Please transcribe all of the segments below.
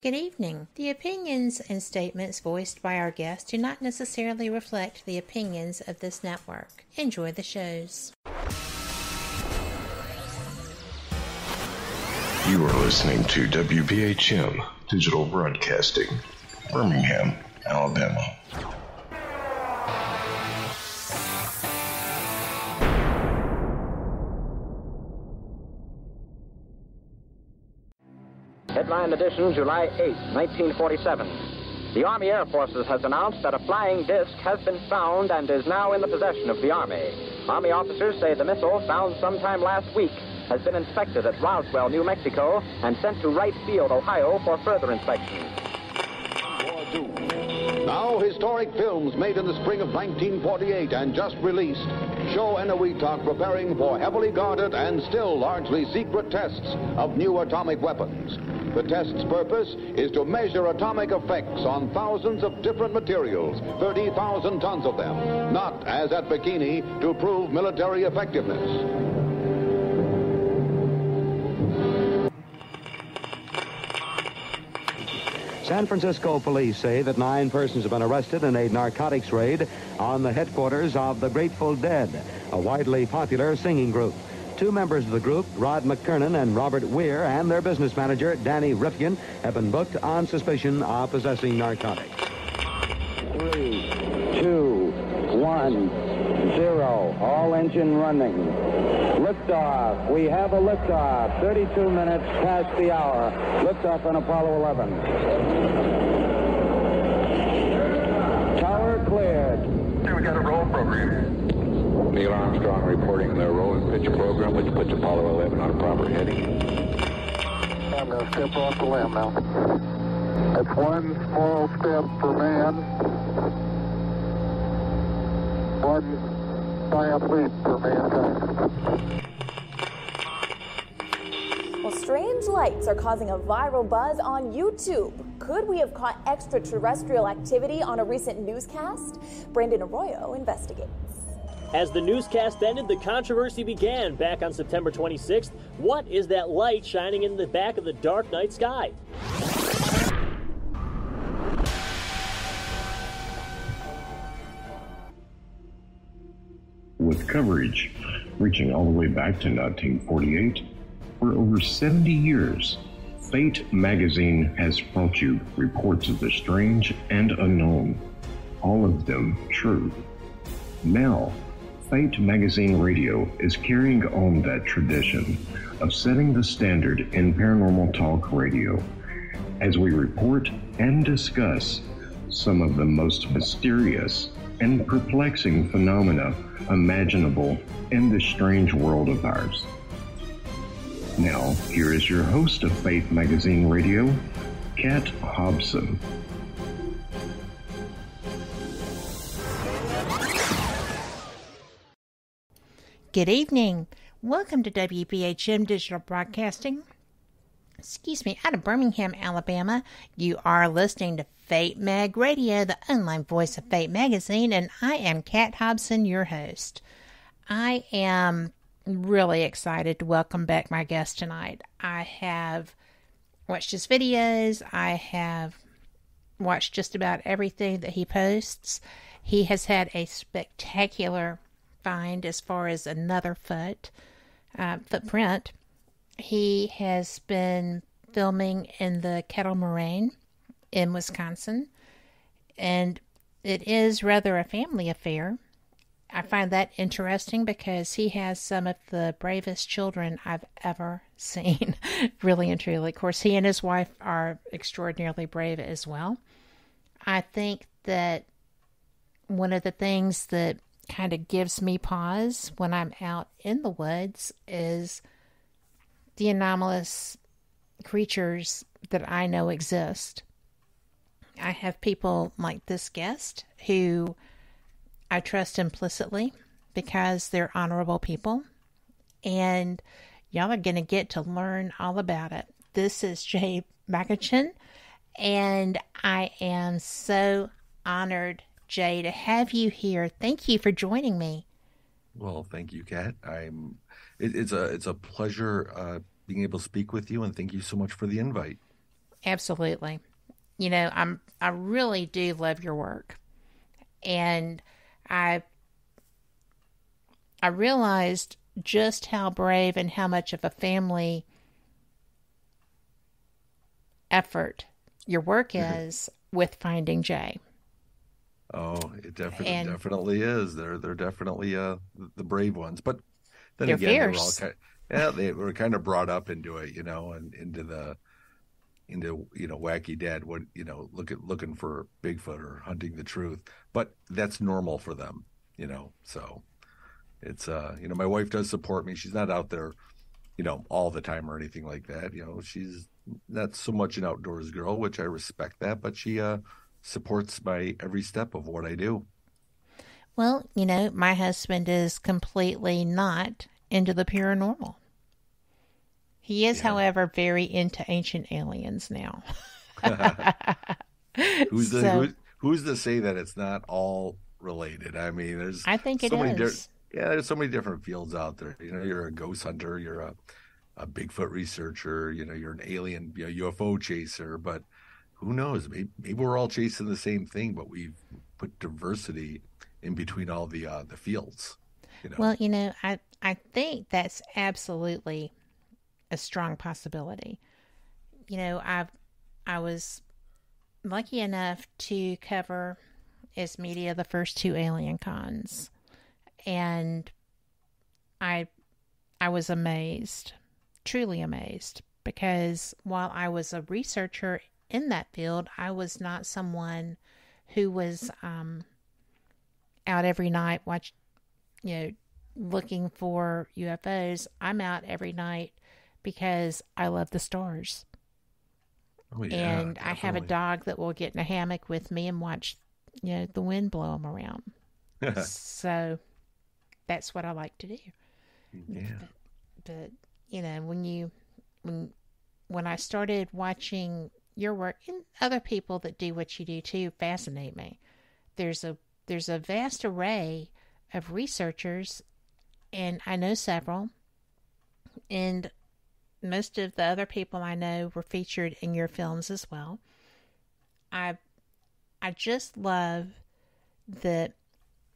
Good evening. The opinions and statements voiced by our guests do not necessarily reflect the opinions of this network. Enjoy the shows. You are listening to WBHM Digital Broadcasting, Birmingham, Alabama. Headline edition, July 8, 1947. The Army Air Forces has announced that a flying disc has been found and is now in the possession of the Army. Army officers say the missile, found sometime last week, has been inspected at Roswell, New Mexico, and sent to Wright Field, Ohio, for further inspection. Now, historic films made in the spring of 1948 and just released show Eniwetok preparing for heavily guarded and still largely secret tests of new atomic weapons. The test's purpose is to measure atomic effects on thousands of different materials, 30,000 tons of them, not, as at Bikini, to prove military effectiveness. San Francisco police say that 9 persons have been arrested in a narcotics raid on the headquarters of the Grateful Dead, a widely popular singing group. 2 members of the group, Rod McKernan and Robert Weir, and their business manager, Danny Rifkin, have been booked on suspicion of possessing narcotics. 3, 2, 1, 0. All engine running. Liftoff. We have a liftoff. 32 minutes past the hour. Liftoff on Apollo 11. Tower cleared. We got a roll program. Neil Armstrong reporting the roll and pitch program, which puts Apollo 11 on a proper heading. I'm going to step off the limb now. That's one small step for man, one giant leap for mankind. Well, strange lights are causing a viral buzz on YouTube. Could we have caught extraterrestrial activity on a recent newscast? Brandon Arroyo investigates. As the newscast ended, the controversy began back on September 26th. What is that light shining in the back of the dark night sky? With coverage reaching all the way back to 1948, for over 70 years, Fate magazine has brought you reports of the strange and unknown, all of them true. Now, Fate Magazine Radio is carrying on that tradition of setting the standard in paranormal talk radio as we report and discuss some of the most mysterious and perplexing phenomena imaginable in this strange world of ours. Now, here is your host of Fate Magazine Radio, Kat Hobson. Good evening. Welcome to WBHM Digital Broadcasting. Out of Birmingham, Alabama. You are listening to Fate Mag Radio, the online voice of Fate Magazine, and I am Kat Hobson, your host. I am really excited to welcome back my guest tonight. I have watched his videos. I have watched just about everything that he posts. He has had a spectacular find as far as another footprint. He has been filming in the Kettle Moraine in Wisconsin, and it is rather a family affair. I find that interesting because he has some of the bravest children I've ever seen, really and truly. Of course, he and his wife are extraordinarily brave as well. I think that one of the things that kind of gives me pause when I'm out in the woods is the anomalous creatures that I know exist. I have people like this guest who I trust implicitly because they're honorable people, and y'all are going to get to learn all about it. This is Jay Bachochin, and I am so honored, Jay, to have you here. Thank you for joining me. Well, thank you, Kat. It's a pleasure being able to speak with you, and thank you so much for the invite. Absolutely. I really do love your work. And I I realized just how brave and how much of a family effort your work is with Finding Jay. Oh, it And definitely is. They're definitely the brave ones. But then they're again, they were all fierce. they were kind of brought up into it, and into wacky dad, what looking for Bigfoot or hunting the truth. But that's normal for them, So it's my wife does support me. She's not out there, all the time or anything like that. She's not so much an outdoors girl, which I respect that, but she supports my every step of what I do. Well, my husband is completely not into the paranormal. He is, Yeah. however, very into ancient aliens now. Who's the So who's to say that it's not all related? I mean, there's I think it so many different is. yeah, there's so many different fields out there. You're a ghost hunter, you're a Bigfoot researcher, you're an alien, UFO chaser, but who knows? Maybe we're all chasing the same thing, but we've put diversity in between all the fields, you know. Well, I think that's absolutely a strong possibility. I was lucky enough to cover as media the first two alien cons, and I I was amazed, truly amazed, because while I was a researcher in that field, I was not someone who was out every night you know, looking for UFOs. I'm out every night because I love the stars. Oh yeah, And I have a definitely. dog that will get in a hammock with me and watch, the wind blow them around. So that's what I like to do. Yeah. But when when I started watching your work and other people that do what you do too fascinate me. There's a vast array of researchers, and I know several, and most of the other people I know were featured in your films as well. I I just love that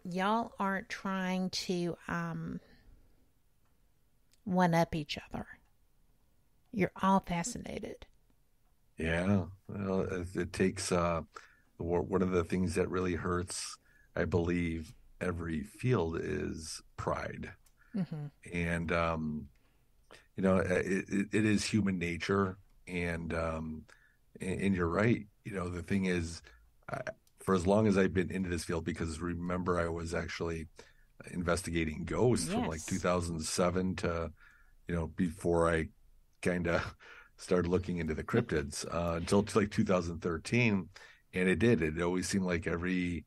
y'all aren't trying to one up each other. You're all fascinated. Yeah, well, it takes one of the things that really hurts, I believe, every field is pride, Hmm. and it is human nature, and you're right. The thing is, I, for as long as I've been into this field, because remember, I was actually investigating ghosts from like Yes. 2007 to before I kind of started looking into the cryptids until like 2013. And it always seemed like every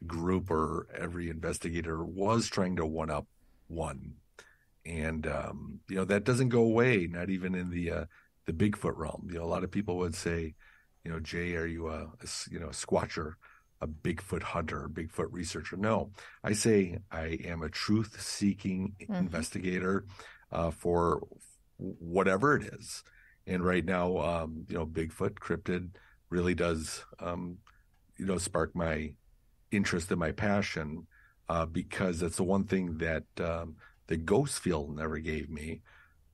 group or every investigator was trying to one up one. And, that doesn't go away, not even in the Bigfoot realm. A lot of people would say, Jay, are you a squatcher, a Bigfoot hunter, a Bigfoot researcher? No, I say I am a truth seeking Hmm. investigator for whatever it is. And right now, Bigfoot cryptid really does, spark my interest and my passion because that's the one thing that the ghost field never gave me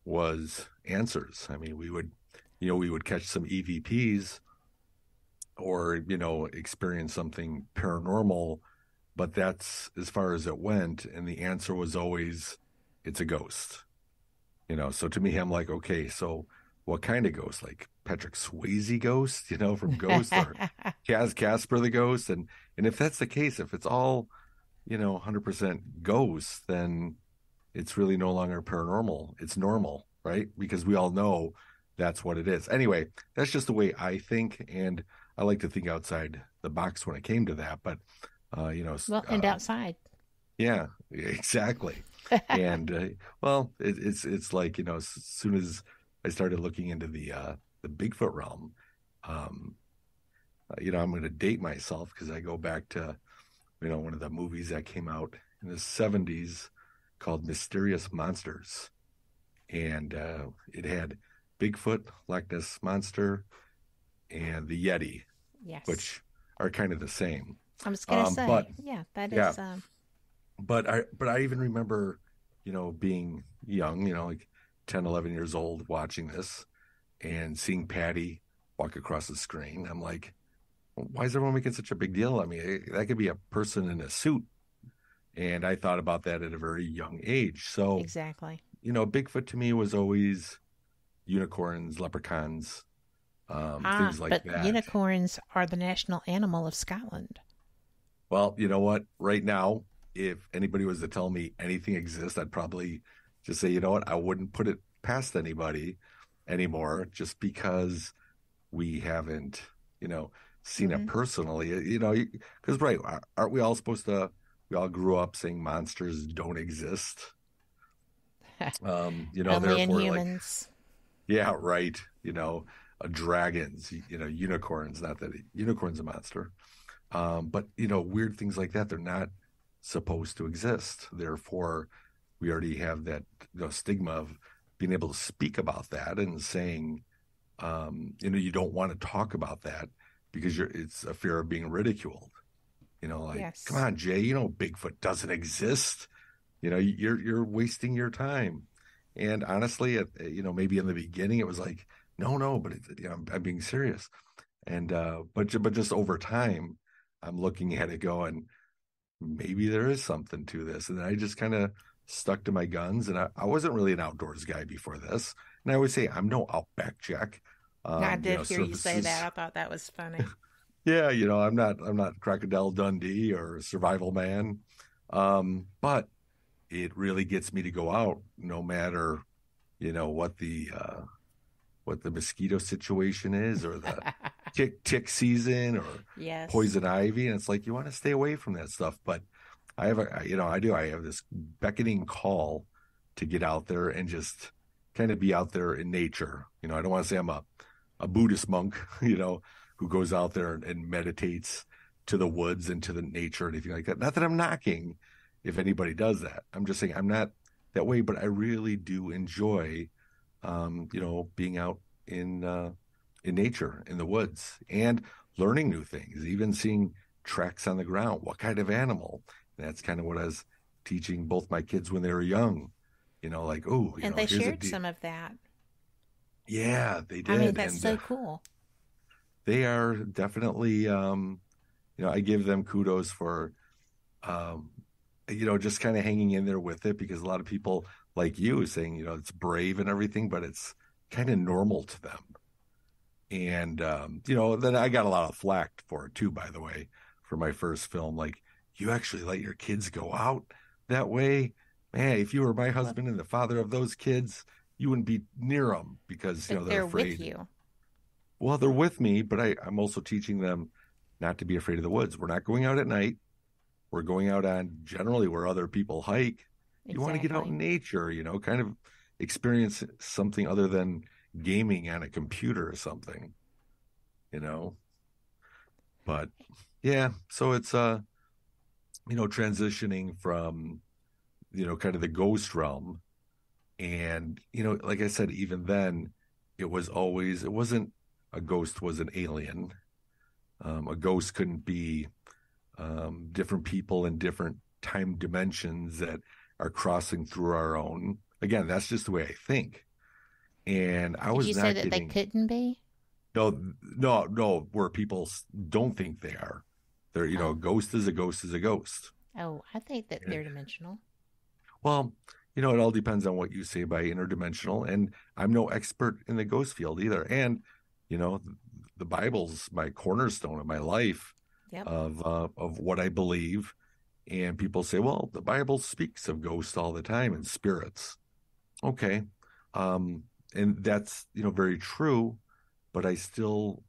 was answers. I mean, we would catch some EVPs or, experience something paranormal, but that's as far as it went. And the answer was always, it's a ghost. So to me, I'm like, okay, so what kind of ghost? Like Patrick Swayze ghost, from Ghost, or Casper the ghost? And if that's the case, if it's all, 100% ghosts, then it's really no longer paranormal. It's normal, right? Because we all know that's what it is. Anyway, that's just the way I think, and I like to think outside the box when it came to that. But Well, and outside. yeah, exactly. And well, it's like as soon as I started looking into the Bigfoot realm, um, I'm going to date myself because I go back to one of the movies that came out in the '70s called Mysterious Monsters, and it had Bigfoot, Loch Ness monster, and the Yeti, Yes. which are kind of the same. I was going to say, But yeah, that yeah, is. but I even remember, being young, like 10, 11 years old, watching this and seeing Patty walk across the screen. I'm like, why is everyone making such a big deal? I mean, that could be a person in a suit. And I thought about that at a very young age. So Exactly. Bigfoot to me was always unicorns, leprechauns, things like but that. unicorns are the national animal of Scotland. Well, you know what? Right now, if anybody was to tell me anything exists, I'd probably just say, you know what? I wouldn't put it past anybody anymore, just because we haven't, seen it personally. Because right, aren't we all supposed to? We all grew up saying monsters don't exist. Only therefore, in humans. Yeah, right. Dragons, unicorns. Not that unicorn's a monster, but weird things like that. They're not supposed to exist. Therefore, we already have that stigma of being able to speak about that and saying, you don't want to talk about that because it's a fear of being ridiculed. Yes. Come on, Jay, Bigfoot doesn't exist. You're wasting your time. And honestly, maybe in the beginning it was like, no, but I'm being serious. And but just over time, I'm looking at it going, maybe there is something to this. And I just kind of stuck to my guns. And I wasn't really an outdoors guy before this. And I always say I'm no Outback Jack. I did hear you say that. I thought that was funny. Yeah, I'm not Crocodile Dundee or Survival Man, but it really gets me to go out, no matter what the mosquito situation is, or the tick season, or yes. poison ivy, and it's like you want to stay away from that stuff. But I have I have this beckoning call to get out there and just kind of be out there in nature. I don't want to say I'm a Buddhist monk, who goes out there and meditates to the woods and to the nature and anything like that. Not that I'm knocking if anybody does that. I'm just saying I'm not that way, but I really do enjoy, being out in nature, in the woods, and learning new things, even seeing tracks on the ground. What kind of animal? And that's kind of what I was teaching both my kids when they were young. And they shared some of that. Yeah, they did. I mean, that's so cool. They are definitely, I give them kudos for, just kind of hanging in there with it, because a lot of people like you saying, it's brave and everything, but it's kind of normal to them. And, then I got a lot of flack for it too, by the way, for my first film. Like, you actually let your kids go out that way? Man, if you were my husband and the father of those kids, you wouldn't be near them, because, they're afraid. With you. Well, they're with me, but I'm also teaching them not to be afraid of the woods. We're not going out at night. We're going out on generally where other people hike. Exactly. You want to get out in nature, kind of experience something other than gaming on a computer or something, But yeah, so it's transitioning from kind of the ghost realm, and like I said, even then it wasn't a ghost was an alien. A ghost couldn't be different people in different time dimensions that are crossing through our own. Again, that's just the way I think. And I was Did you not say that getting, they couldn't be? No, where people don't think they are. They're, a ghost is a ghost is a ghost. Oh, I think that they're dimensional. Well, it all depends on what you say by interdimensional. And I'm no expert in the ghost field either. And, the Bible's my cornerstone of my life. Yep. Of what I believe. And people say, well, the Bible speaks of ghosts all the time and spirits. Okay. And that's, very true, but I still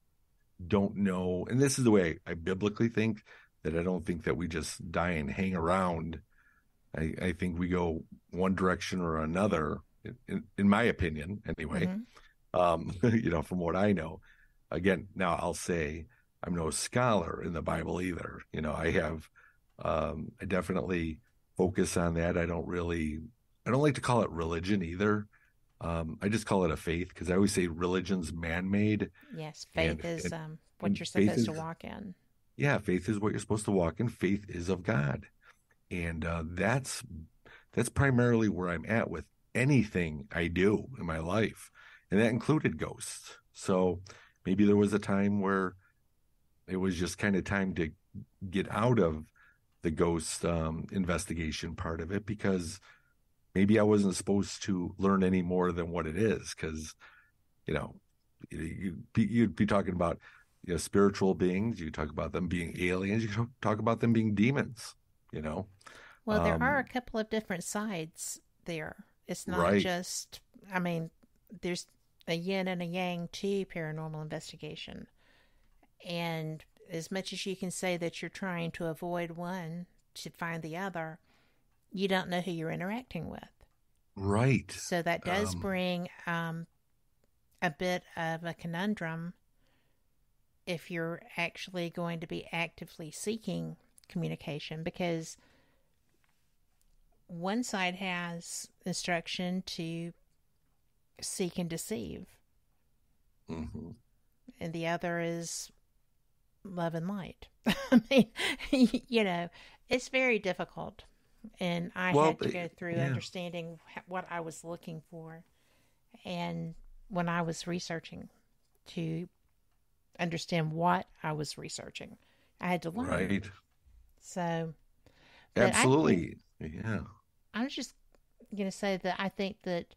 don't know. And this is the way I biblically think, that I don't think that we just die and hang around. I think we go one direction or another, in my opinion, anyway. Mm-hmm. From what I know. Again, now I'll say I'm no scholar in the Bible either. I have, I definitely focus on that. I don't like to call it religion either. I just call it a faith because I always say religion's man-made. Yes, faith is what you're faith supposed to walk in. Yeah, faith is what you're supposed to walk in. Faith is of God. And that's primarily where I'm at with anything I do in my life. And that included ghosts. So maybe there was a time where it was just kind of time to get out of the ghost investigation part of it, because maybe I wasn't supposed to learn any more than what it is. Because, you'd be talking about spiritual beings. You talk about them being aliens. You talk about them being demons. Well, there are a couple of different sides there. It's not right. just, there's a yin and a yang to paranormal investigation. And as much as you can say that you're trying to avoid one to find the other, you don't know who you're interacting with. Right. So that does bring a bit of a conundrum if you're actually going to be actively seeking communication, because one side has instruction to seek and deceive, and the other is love and light. I mean, it's very difficult, and I had to go through understanding what I was looking for, and when I was researching to understand what I was researching, I had to learn. Right. So, absolutely. I was just going to say that I think that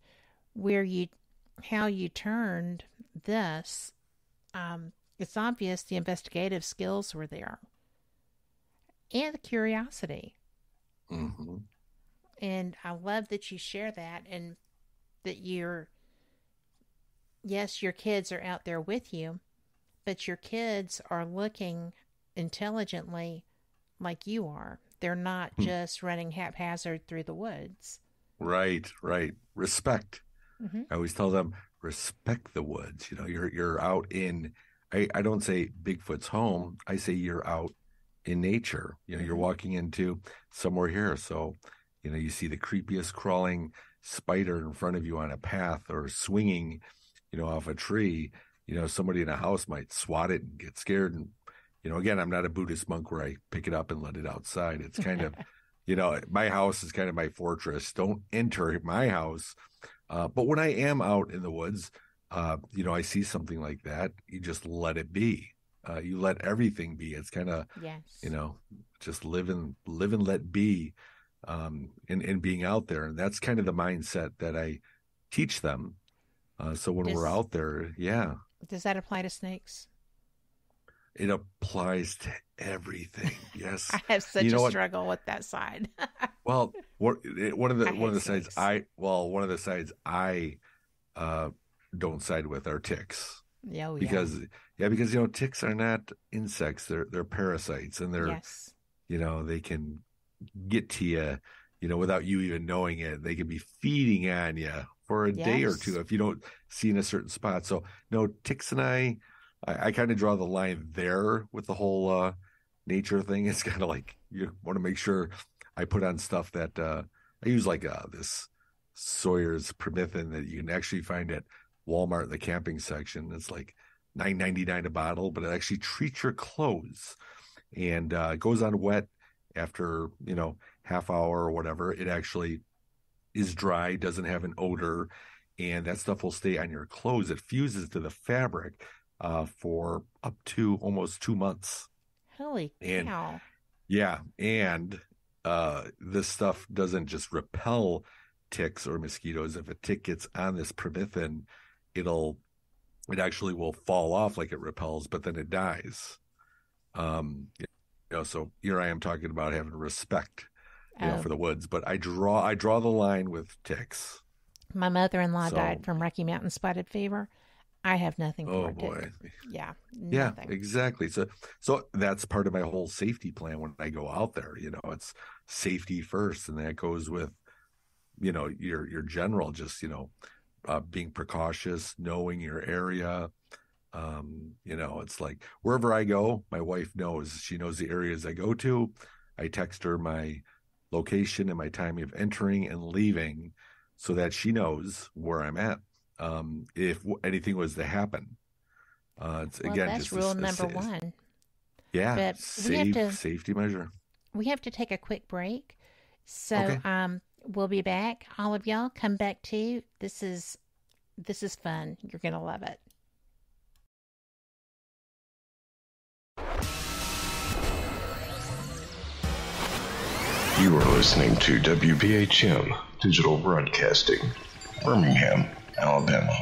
how you turned this, it's obvious the investigative skills were there and the curiosity. Mm-hmm. And I love that you share that, and that yes, your kids are out there with you, but your kids are looking intelligently like you are. They're not just running haphazard through the woods. Right. Respect. Mm-hmm. I always tell them, respect the woods. You're out in, I don't say Bigfoot's home. I say you're out in nature. You're walking into somewhere here. So, you see the creepiest crawling spider in front of you on a path, or swinging, off a tree. Somebody in a house might swat it and get scared. And, again, I'm not a Buddhist monk where I pick it up and let it outside. It's kind of, my house is kind of my fortress. Don't enter my house. But when I am out in the woods, I see something like that, you just let it be. You let everything be. It's kind of, just live and let be, in being out there. And that's kind of the mindset that I teach them. So when we're out there, Does that apply to snakes? It applies to everything. Yes. I have such a struggle with that side. Well, one of the sides I don't side with are ticks. Because ticks are not insects. They're parasites, and they're they can get to you, without you even knowing it. They can be feeding on you for a day or two if you don't see in a certain spot. So no, ticks and I kind of draw the line there with the whole nature thing. It's kind of like you want to make sure I put on stuff that I use, like this Sawyer's Promethin that you can actually find at Walmart, the camping section. It's like $9.99 a bottle, but it actually treats your clothes, and it goes on wet after half hour or whatever. It actually is dry, doesn't have an odor, and that stuff will stay on your clothes. It fuses to the fabric for up to almost 2 months. Holy cow! And this stuff doesn't just repel ticks or mosquitoes. If a tick gets on this Promethin, it actually will fall off like it repels, but then it dies. So here I am talking about having respect, for the woods, but I draw the line with ticks. My mother-in-law died from Rocky Mountain spotted fever. I have nothing for it. Boy. Yeah. Nothing. Yeah, exactly. So that's part of my whole safety plan when I go out there. It's safety first, and that goes with, your general, just, being precautious, knowing your area. It's like wherever I go, my wife knows. She knows the areas I go to. I text her my location and my time of entering and leaving, so that she knows where I'm at. If anything was to happen, it's Well, again that's just rule number one. Yeah, But safety measure. We have to take a quick break. So Okay. we'll be back. All of y'all come back too. This is fun. You're gonna love it. You are listening to WBHM Digital Broadcasting, Birmingham, Alabama.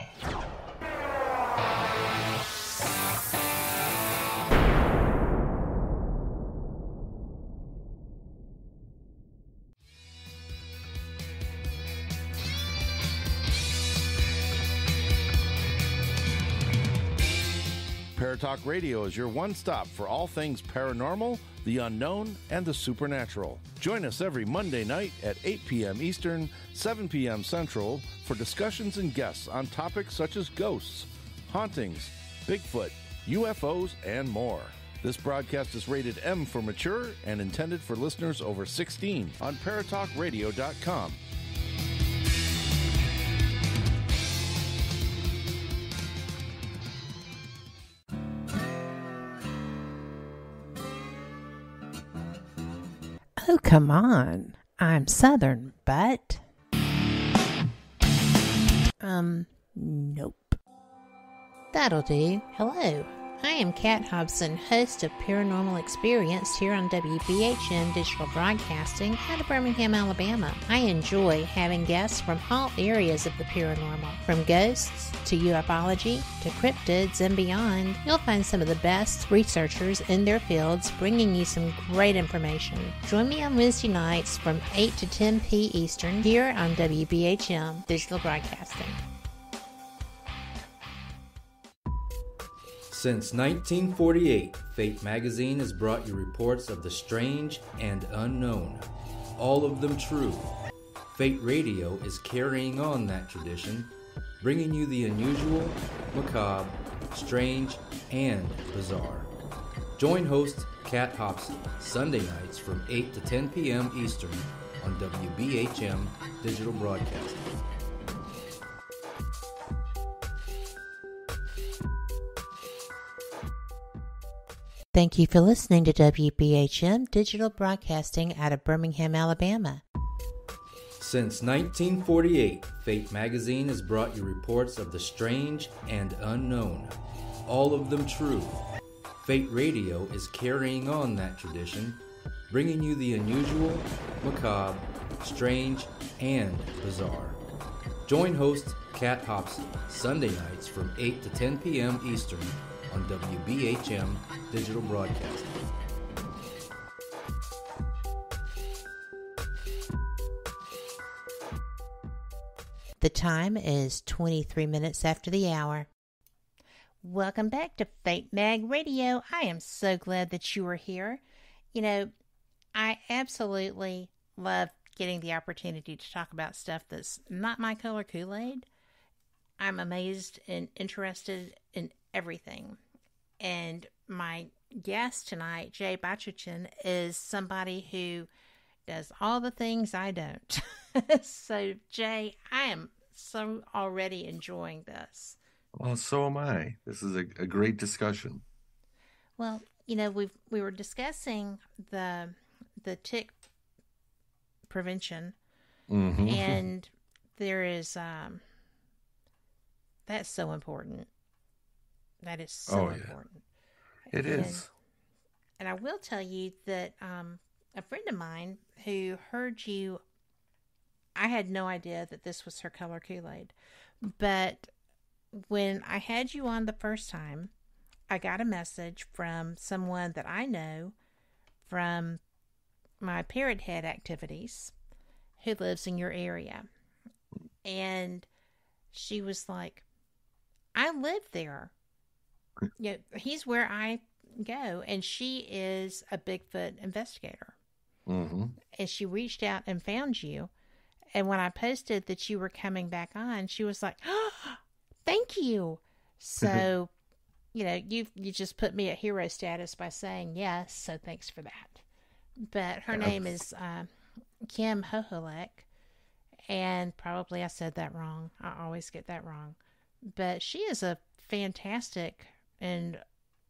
Paratalk Radio is your one-stop for all things paranormal, the unknown, and the supernatural. Join us every Monday night at 8 p.m. Eastern, 7 p.m. Central for discussions and guests on topics such as ghosts, hauntings, Bigfoot, UFOs, and more. This broadcast is rated M for mature and intended for listeners over 16 on paratalkradio.com. Oh, come on. I'm Southern, but... Nope. That'll do. Hello. I am Kat Hobson, host of Paranormal Experience here on WBHM Digital Broadcasting out of Birmingham, Alabama. I enjoy having guests from all areas of the paranormal, from ghosts to ufology to cryptids and beyond. You'll find some of the best researchers in their fields bringing you some great information. Join me on Wednesday nights from 8 to 10 p. Eastern here on WBHM Digital Broadcasting. Since 1948, Fate magazine has brought you reports of the strange and unknown, all of them true. Fate Radio is carrying on that tradition, bringing you the unusual, macabre, strange, and bizarre. Join host Kat Hobson Sunday nights from 8 to 10 p.m. Eastern on WBHM Digital Broadcasting. Thank you for listening to WBHM Digital Broadcasting out of Birmingham, Alabama. Since 1948, Fate magazine has brought you reports of the strange and unknown, all of them true. Fate Radio is carrying on that tradition, bringing you the unusual, macabre, strange, and bizarre. Join host Kat Hobson Sunday nights from 8 to 10 p.m. Eastern on WBHM Digital Broadcasting. The time is 23 minutes after the hour. Welcome back to Fate Mag Radio. I am so glad that you are here. You know, I absolutely love getting the opportunity to talk about stuff that's not my color Kool-Aid. I'm amazed and interested in everything. And my guest tonight, Jay Bachochin, is somebody who does all the things I don't. So, Jay, I am so already enjoying this. Well, so am I. This is a great discussion. Well, you know, we were discussing the tick prevention, and there is that's so important. That is so important. It is. And I will tell you that a friend of mine who heard you, I had no idea that this was her color Kool-Aid. But when I had you on the first time, I got a message from someone that I know from my Parrot Head activities who lives in your area. And she was like, I live there. Yeah, he's where I go, and she is a Bigfoot investigator. And she reached out and found you. And when I posted that you were coming back on, she was like, "Oh, thank you." So, you know, you just put me at hero status by saying yes. So thanks for that. But her name is Kim Hoholek, and probably I said that wrong. I always get that wrong. But she is a fantastic and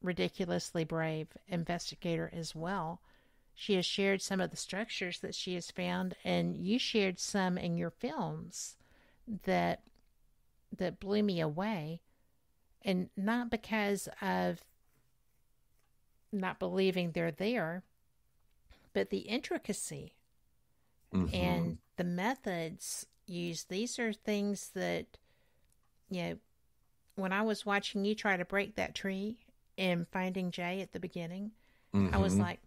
ridiculously brave investigator as well. She has shared some of the structures that she has found, and you shared some in your films that blew me away, and not because of not believing they're there, but the intricacy and the methods used. These are things that, when I was watching you try to break that tree and Finding Jay at the beginning, I was like,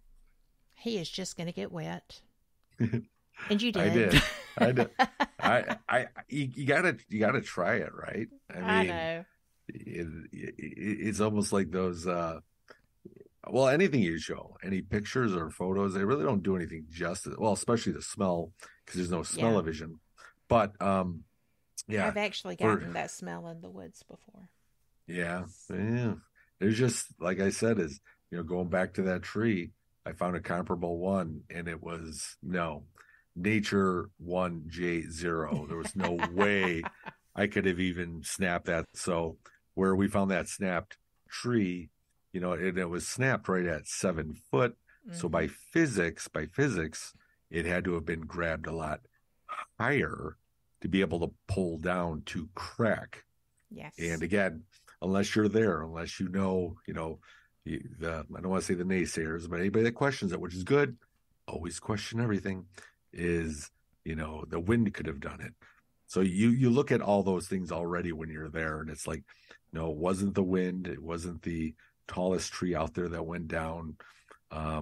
he is just going to get wet. And you did. I did. You gotta try it, right? I mean, know. It's almost like those, well, anything you show, any pictures or photos, they really don't do anything justice. Well, especially the smell, because there's no smell-o-vision. But, I've actually gotten that smell in the woods before. Yeah. There's just, like I said, is, going back to that tree, I found a comparable one, and it was, Nature 1J0. There was no way I could have even snapped that. So where we found that snapped tree, and it was snapped right at 7 foot. So by physics, it had to have been grabbed a lot higher to be able to pull down to crack. Yes. And again, unless you're there, unless I don't want to say the naysayers, but anybody that questions it, which is good, always question everything, is, the wind could have done it. So you look at all those things already when you're there, and it's like, no, it wasn't the wind. It wasn't the tallest tree out there that went down. I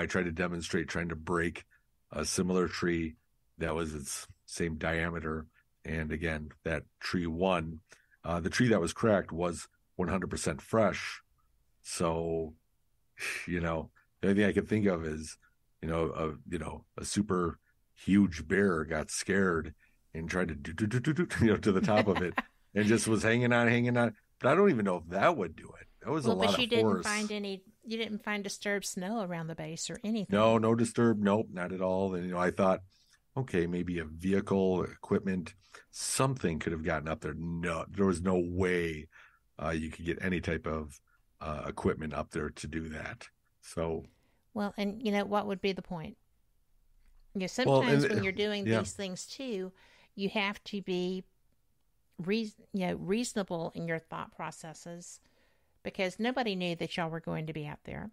tried to demonstrate trying to break a similar tree that was its same diameter. And again, that tree won. The tree that was cracked was 100% fresh. So, the only thing I could think of is, a super huge bear got scared and tried to do to the top of it and just was hanging on. But I don't even know if that would do it. That was a lot of force. You didn't find disturbed snow around the base or anything. No disturbed. Nope, not at all. And, I thought, okay, maybe a vehicle, equipment, something could have gotten up there. No, there was no way you could get any type of equipment up there to do that. So. Well, and what would be the point? Sometimes when you're doing these things too, you have to be reasonable in your thought processes, because nobody knew that y'all were going to be out there.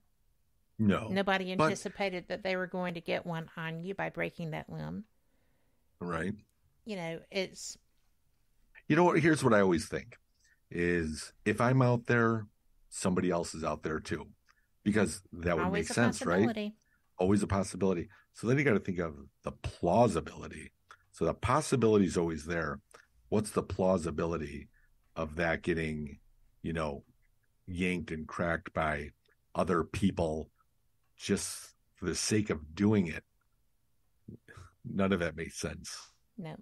No. Nobody anticipated that they were going to get one on you by breaking that limb. Right. It's... Here's what I always think is, if I'm out there, somebody else is out there too, because that would make sense, right? Always a possibility. So then you got to think of the plausibility. So the possibility is always there. What's the plausibility of that getting, yanked and cracked by other people just for the sake of doing it? None of that makes sense. No.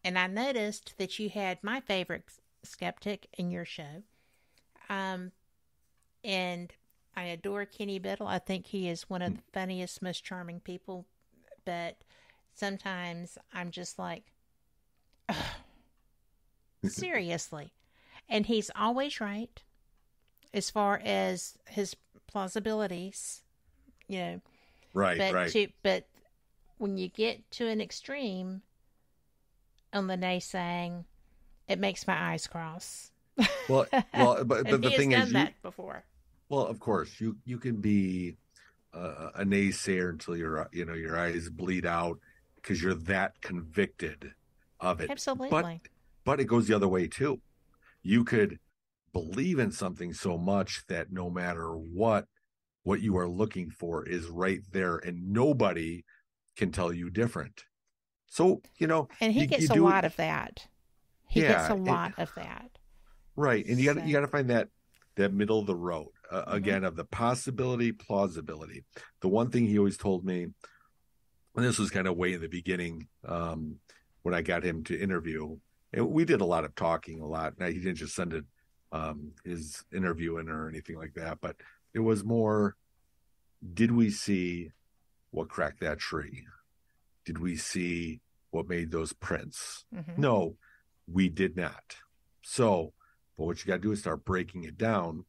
And I noticed that you had my favorite skeptic in your show. And I adore Kenny Biddle. I think he is one of the funniest, most charming people. But sometimes I'm just like, seriously. And he's always right as far as his plausibilities, Right. But when you get to an extreme on the naysaying, it makes my eyes cross. Well, but the thing is, that before. Well, of course, you can be a naysayer until your eyes bleed out because you're that convicted of it. Absolutely. But it goes the other way too. You could believe in something so much that no matter what you are looking for is right there, and nobody can tell you different. So, and he gets a lot of that. He gets a lot of that. Right. And you got to find that middle of the road, again, of the possibility, plausibility. The one thing he always told me, and this was kind of way in the beginning, when I got him to interview, and we did a lot of talking, a lot. Now, he didn't just send it, his interview in or anything like that, but it was more, did we see what cracked that tree? did we see what made those prints? Mm-hmm. No, we did not. So, but what you got to do is start breaking it down,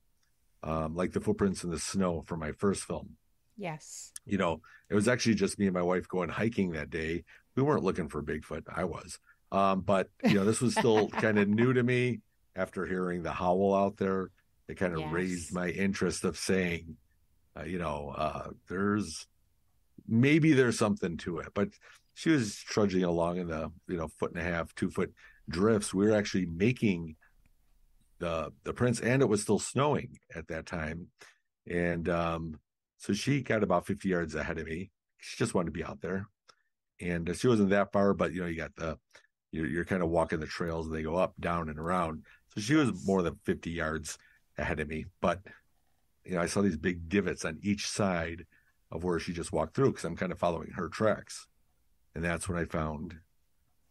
like the footprints in the snow from my first film. Yes. You know, it was actually just me and my wife going hiking that day. We weren't looking for Bigfoot. I was. But, you know, this was still kind of new to me after hearing the howl out there. It kind of raised my interest of saying, there's something to it. But she was trudging along in the, 1.5 2 foot drifts. We were actually making the prints, and it was still snowing at that time. And so she got about 50 yards ahead of me. She just wanted to be out there. And she wasn't that far, but, you got you're kind of walking the trails, and they go up, down, and around. So she was more than 50 yards ahead of me. But, I saw these big divots on each side of where she just walked through, because I'm kind of following her tracks. And that's when I found,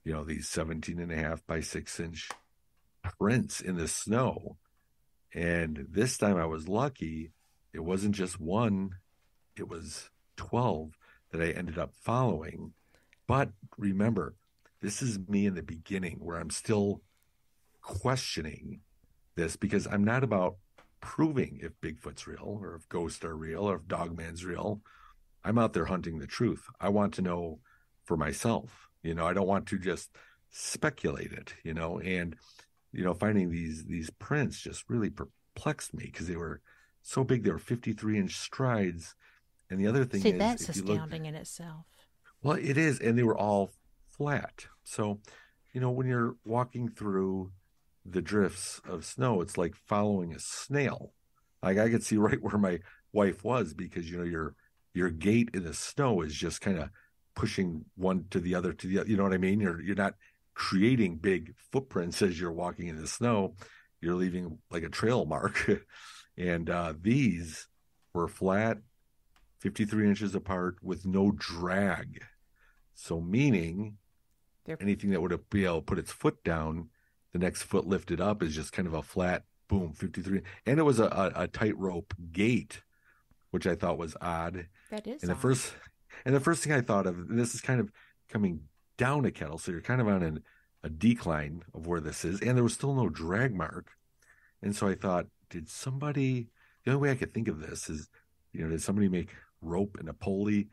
these 17.5 by 6-inch prints in the snow. And this time I was lucky. It wasn't just one, it was 12 that I ended up following. But remember, this is me in the beginning, where I'm still questioning this, because I'm not about proving if Bigfoot's real, or if ghosts are real, or if Dogman's real. I'm out there hunting the truth. I want to know for myself. I don't want to just speculate it, and, finding these prints just really perplexed me, because they were so big. They were 53-inch strides. And the other thing is, that's astounding in itself. Well, it is. And they were all flat. So, when you're walking through the drifts of snow, it's like following a snail. Like, I could see right where my wife was, because, your gait in the snow is just kind of pushing one to the other, you know what I mean? You're not creating big footprints as you're walking in the snow. You're leaving like a trail mark. And these were flat, 53 inches apart, with no drag. So meaning anything that would be able to put its foot down, the next foot lifted up, is just kind of a flat, boom, 53. And it was a tightrope gait, which I thought was odd. That is and odd. The first thing I thought of, and this is kind of coming down a kettle, so you're kind of on a decline of where this is, and there was still no drag mark. And so I thought, the only way I could think of this is, did somebody make rope and a pulley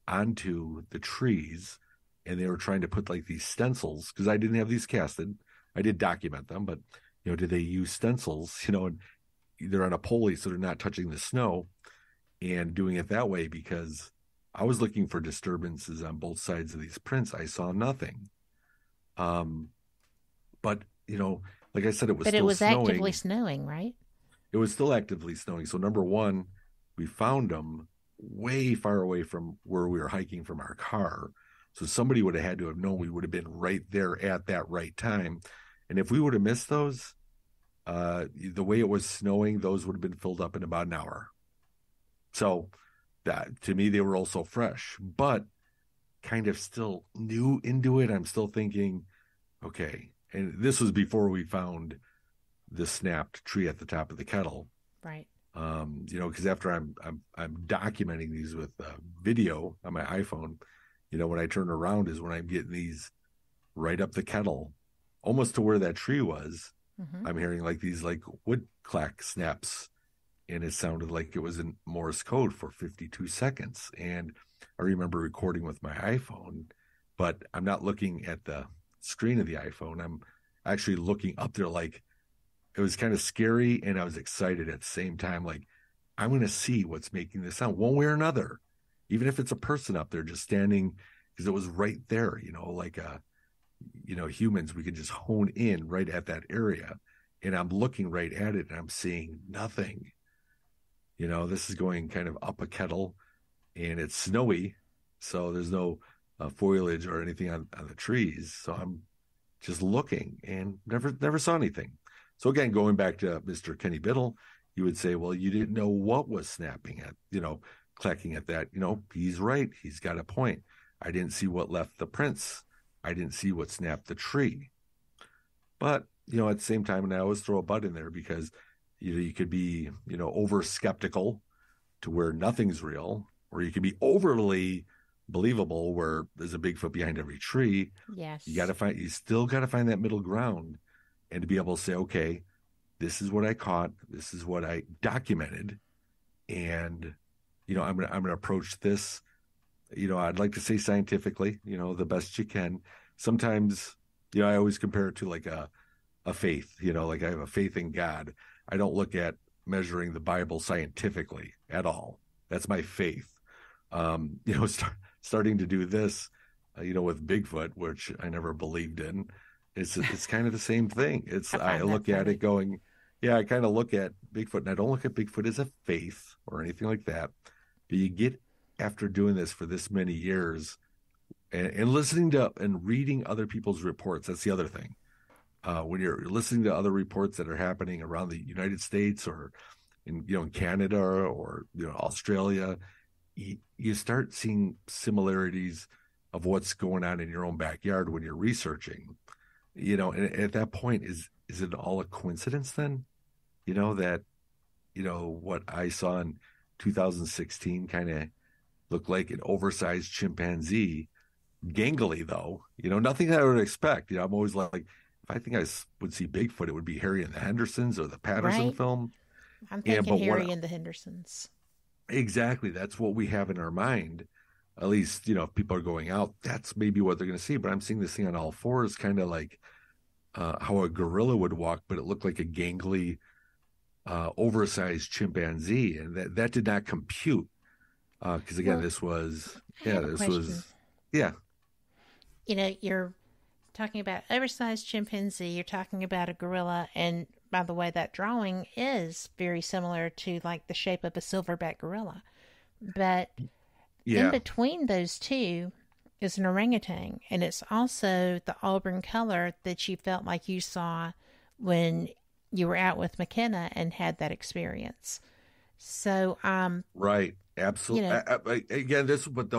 onto the trees, and they were trying to put like these stencils, because I didn't have these casted. I did document them, but, did they use stencils, and they're on a pulley so they're not touching the snow, and doing it that way, because I was looking for disturbances on both sides of these prints. I saw nothing. But, like I said, it was still snowing. Actively snowing, right? It was still actively snowing. So number one, we found them way far away from where we were hiking from our car. So somebody would have had to have known we would have been right there at that right time. And if we would have missed those, the way it was snowing, those would have been filled up in about an hour. So that, to me, they were also fresh, but kind of still new into it. I'm still thinking, okay. And this was before we found the snapped tree at the top of the kettle. Right. Because after I'm documenting these with video on my iPhone, when I turn around is when I'm getting these right up the kettle, almost to where that tree was. Mm-hmm. I'm hearing like these like wood clack snaps, and it sounded like it was in Morse code for 52 seconds. And I remember recording with my iPhone, but I'm not looking at the screen of the iPhone. I'm actually looking up there. Like, it was kind of scary, and I was excited at the same time. Like, I'm going to see what's making this sound one way or another, even if it's a person up there just standing, because it was right there, like humans, we could just hone in right at that area. And I'm looking right at it, and I'm seeing nothing. This is going kind of up a kettle, and it's snowy, so there's no foliage or anything on the trees. So I'm just looking, and never saw anything. So again, going back to Mr. Kenny Biddle, you would say, well, you didn't know what was snapping at, clacking at that. He's right. He's got a point. I didn't see what left the prints. I didn't see what snapped the tree. But, at the same time, and I always throw a but in there, because, you could be, over skeptical to where nothing's real, or you could be overly believable where there's a Bigfoot behind every tree. Yes. You still got to find that middle ground, and to be able to say, okay, this is what I caught, this is what I documented, and I'm gonna approach this. I'd like to say scientifically, the best you can. Sometimes, I always compare it to like a faith, like I have a faith in God. I don't look at measuring the Bible scientifically at all. That's my faith. Starting to do this, with Bigfoot, which I never believed in, it's kind of the same thing. I look at it going, I kind of look at Bigfoot, and I don't look at Bigfoot as a faith or anything like that. But you get, after doing this for this many years, and listening to and reading other people's reports, that's the other thing. When you're listening to other reports that are happening around the United States or in Canada or Australia, you start seeing similarities of what's going on in your own backyard when you're researching. And at that point, is it all a coincidence then? That what I saw in 2016 kind of looked like an oversized chimpanzee, gangly though. Nothing that I would expect. I'm always like, if I think I would see Bigfoot, it would be Harry and the Hendersons or the Patterson film. I'm thinking Harry and the Hendersons. Exactly. That's what we have in our mind. At least, if people are going out, that's maybe what they're going to see. But I'm seeing this thing on all fours, kind of like how a gorilla would walk, but it looked like a gangly, oversized chimpanzee. And that did not compute. Because again, this was. You're talking about oversized chimpanzee, you're talking about a gorilla, and by the way, that drawing is very similar to like the shape of a silverback gorilla. But in between those two is an orangutan, and it's also the auburn color that you felt like you saw when you were out with McKenna and had that experience. So, right, absolutely. Again, but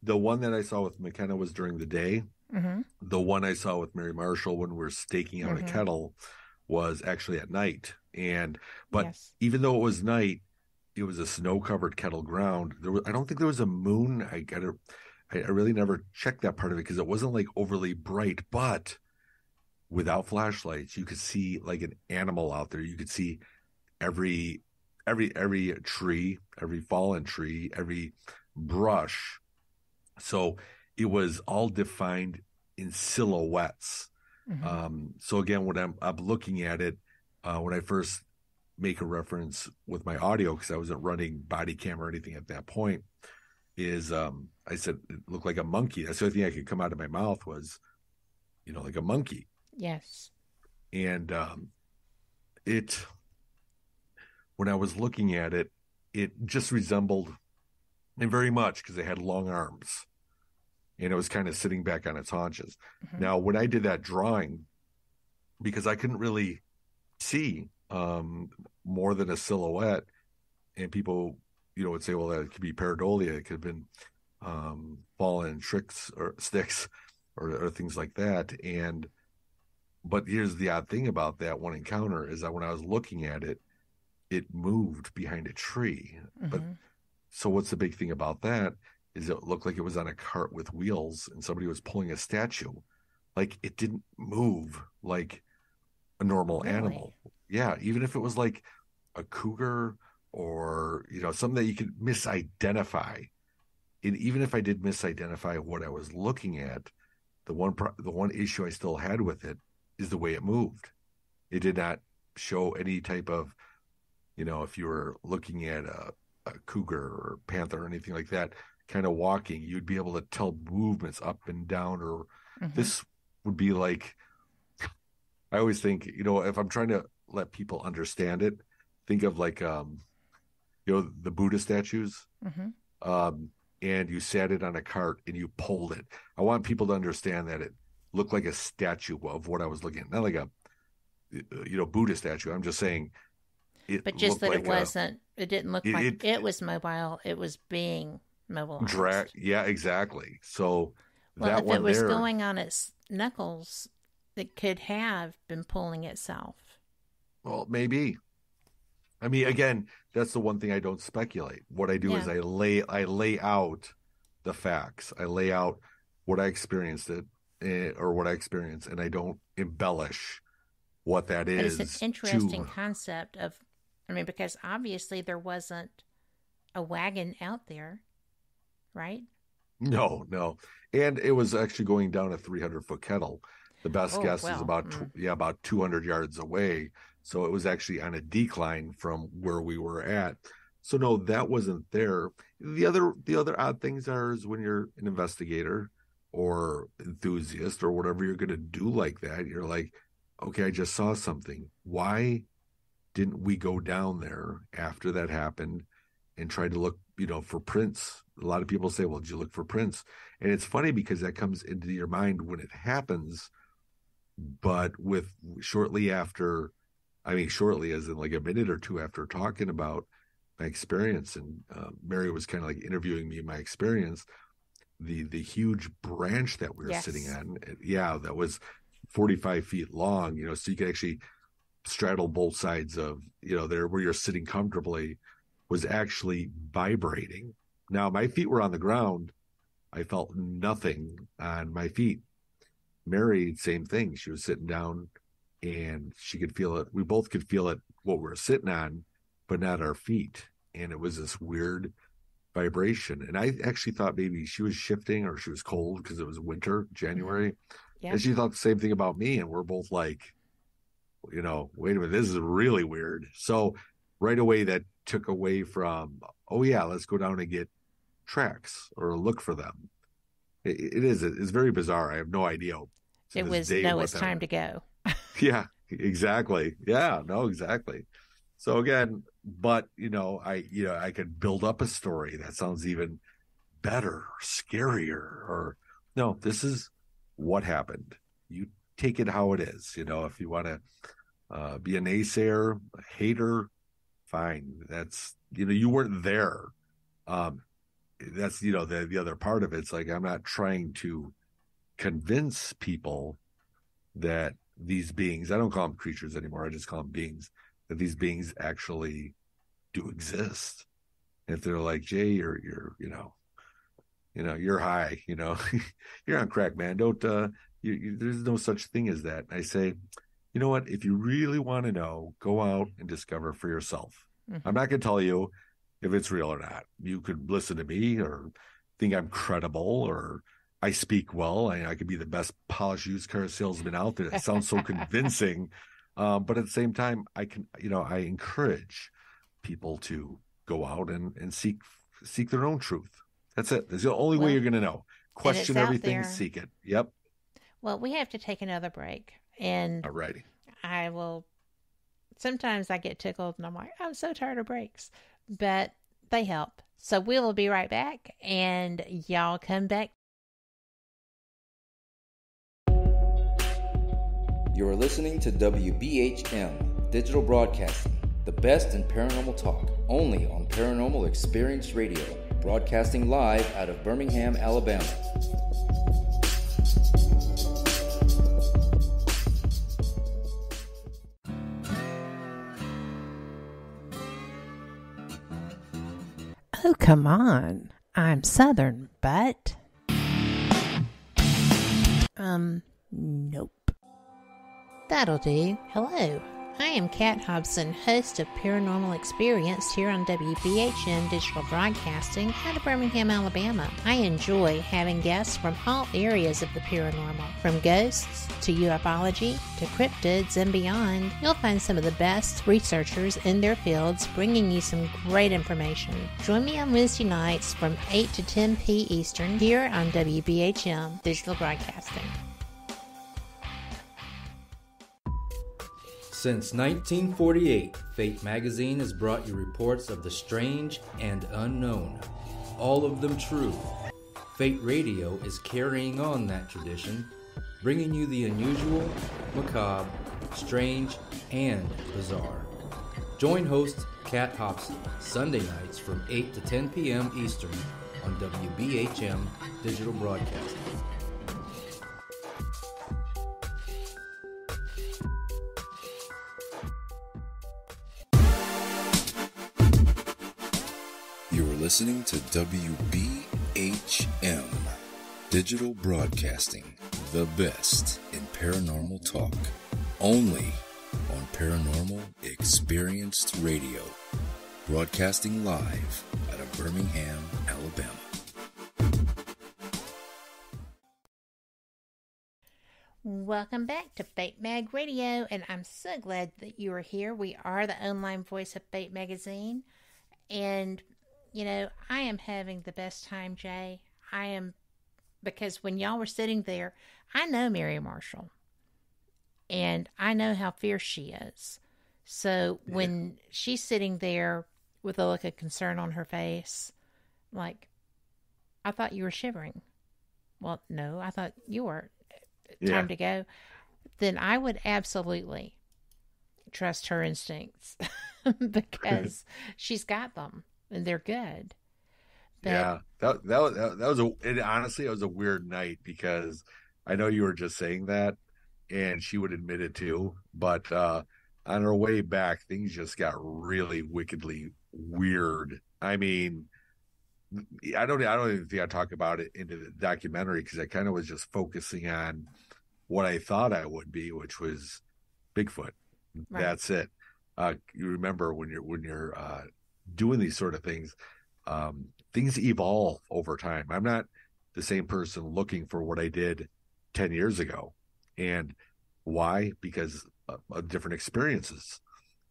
the one that I saw with McKenna was during the day. Mm-hmm. The one I saw with Mary Marshall when we're staking out a kettle was actually at night. But even though it was night, it was a snow-covered kettle ground. I don't think there was a moon. I really never checked that part of it because it wasn't like overly bright. But without flashlights, you could see like an animal out there. You could see every tree, every fallen tree, every brush. So it was all defined in silhouettes. So again, when I'm looking at it, when I first make a reference with my audio, because I wasn't running body cam or anything at that point, is I said it looked like a monkey. That's the only thing I could come out of my mouth was, like a monkey. Yes. And when I was looking at it, it just resembled, and very much because it had long arms. And it was kind of sitting back on its haunches. Now, when I did that drawing, because I couldn't really see more than a silhouette, and people, would say, well, that could be pareidolia. It could have been fallen tricks or sticks or things like that. But here's the odd thing about that one encounter is that when I was looking at it, it moved behind a tree. But so what's the big thing about that? Is it looked like it was on a cart with wheels and somebody was pulling a statue. Like it didn't move like a normal animal. Yeah, even if it was like a cougar or, something that you could misidentify. And even if I did misidentify what I was looking at, the one issue I still had with it is the way it moved. It did not show any type of, if you were looking at a cougar or panther or anything like that, kind of walking, you'd be able to tell movements up and down, or this would be like, I always think, if I'm trying to let people understand it, think of like, the Buddha statues, and you sat it on a cart and you pulled it. I want people to understand that it looked like a statue of what I was looking at, not like a, Buddha statue. I'm just saying but just that like it didn't look like it was mobile. It was being mobilized. Yeah, exactly. So if it was going on its knuckles, it could have been pulling itself. Well, maybe. I mean, again, that's the one thing I don't speculate. What I do is I lay out the facts. I lay out what I experienced or what I experienced, and I don't embellish what that is. But it's an interesting concept of, because obviously there wasn't a wagon out there, right? No. And it was actually going down a 300-foot kettle. The best guess is about 200 yards away. So it was actually on a decline from where we were at. So no, that wasn't there. The other odd things is when you're an investigator or enthusiast or whatever you're going to do like that, you're like, okay, I just saw something. Why didn't we go down there after that happened and try to look, for prints? A lot of people say, well, did you look for prints? And it's funny because that comes into your mind when it happens, but shortly as in like a minute or two after talking about my experience, and Mary was kind of like interviewing me my experience, the huge branch that we were sitting on, that was 45 feet long, so you could actually straddle both sides of, there where you're sitting comfortably, was actually vibrating. Now, my feet were on the ground. I felt nothing on my feet. Mary, same thing. She was sitting down and she could feel it. We both could feel it, what we were sitting on, but not our feet. And it was this weird vibration. And I actually thought maybe she was shifting or she was cold because it was winter, January. Yeah. And she thought the same thing about me. And we're both like, wait a minute, this is really weird. So right away that took away from, let's go down and get tracks or look for them. It's very bizarre. I have no idea. It's time to go. Yeah, exactly. Yeah, no, exactly. So again, but I could build up a story that sounds even better or scarier, or no, this is what happened. You take it how it is. If you want to be a naysayer, a hater, fine. That's, you weren't there. That's, the other part of it. It's like, I'm not trying to convince people that these beings, I don't call them creatures anymore. I just call them beings, that these beings actually do exist. And if they're like, Jay, you're high, you're on crack, man. Don't, there's no such thing as that. I say, you know what? If you really want to know, go out and discover for yourself. Mm-hmm. I'm not going to tell you if it's real or not. You could listen to me or think I'm credible or I speak well. I could be the best polished used car salesman out there. It sounds so convincing. But at the same time, I encourage people to go out and seek their own truth. That's it. That's the only way you're going to know. Question everything, seek it. Yep. Well, we have to take another break. And alrighty. Sometimes I get tickled and I'm like, I'm so tired of breaks, but they help. So we will be right back and y'all come back. You're listening to WBHM Digital Broadcasting, the best in paranormal talk, only on Paranormal Experience Radio, broadcasting live out of Birmingham, Alabama. Oh, come on. I'm Southern, but... Nope. That'll do. Hello. I am Kat Hobson, host of Paranormal Experience here on WBHM Digital Broadcasting out of Birmingham, Alabama. I enjoy having guests from all areas of the paranormal, from ghosts to ufology to cryptids and beyond. You'll find some of the best researchers in their fields bringing you some great information. Join me on Wednesday nights from 8 to 10 p. Eastern here on WBHM Digital Broadcasting. Since 1948, Fate magazine has brought you reports of the strange and unknown, all of them true. Fate Radio is carrying on that tradition, bringing you the unusual, macabre, strange, and bizarre. Join host Kat Hobson Sunday nights from 8 to 10 p.m. Eastern on WBHM Digital Broadcasting. You're listening to WBHM WBHM Digital Broadcasting, the best in paranormal talk, only on Paranormal Experienced Radio, broadcasting live out of Birmingham, Alabama. Welcome back to Fate Mag Radio, and I'm so glad that you are here. We are the online voice of Fate Magazine, and, you know, I am having the best time, Jay. I am, because when y'all were sitting there, I know Mary Marshall, and I know how fierce she is. So when she's sitting there with a look of concern on her face, like, I thought you were shivering. Well, no, I thought you were. Time to go. Then I would absolutely trust her instincts because she's got them and they're good. But, that was honestly, it was a weird night because I know you were just saying that and she would admit it too, but on her way back things just got really wickedly weird. I mean, I don't even think I talk about it into the documentary because I kind of was just focusing on what I thought I would be, which was Bigfoot. Right. That's it. You remember when you're doing these sort of things, things evolve over time. I'm not the same person looking for what I did 10 years ago. And why? Because of different experiences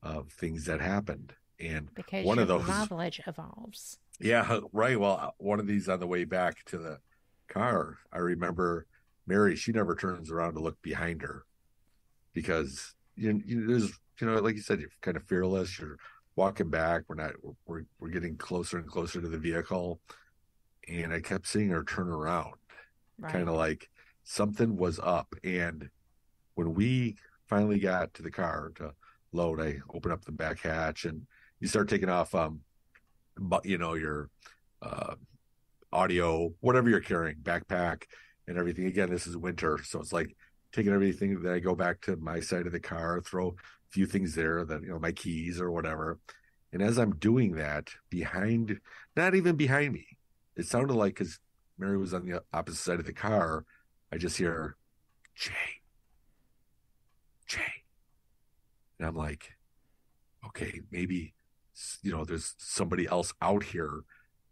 of things that happened. And because one of those knowledge evolves. Yeah, right. Well, one of these on the way back to the car, I remember Mary, she never turns around to look behind her because there's, like you said, you're kind of fearless. You're walking back. We're getting closer and closer to the vehicle. And I kept seeing her turn around, kind of like something was up. And when we finally got to the car to load, I open up the back hatch and you start taking off, but your audio, whatever you're carrying, backpack and everything. Again, this is winter, so it's like taking everything. Then I go back to my side of the car, throw a few things there, then my keys or whatever. And as I'm doing that, not even behind me, it sounded like, because Mary was on the opposite side of the car, I just hear Jay, and I'm like, okay, maybe there's somebody else out here,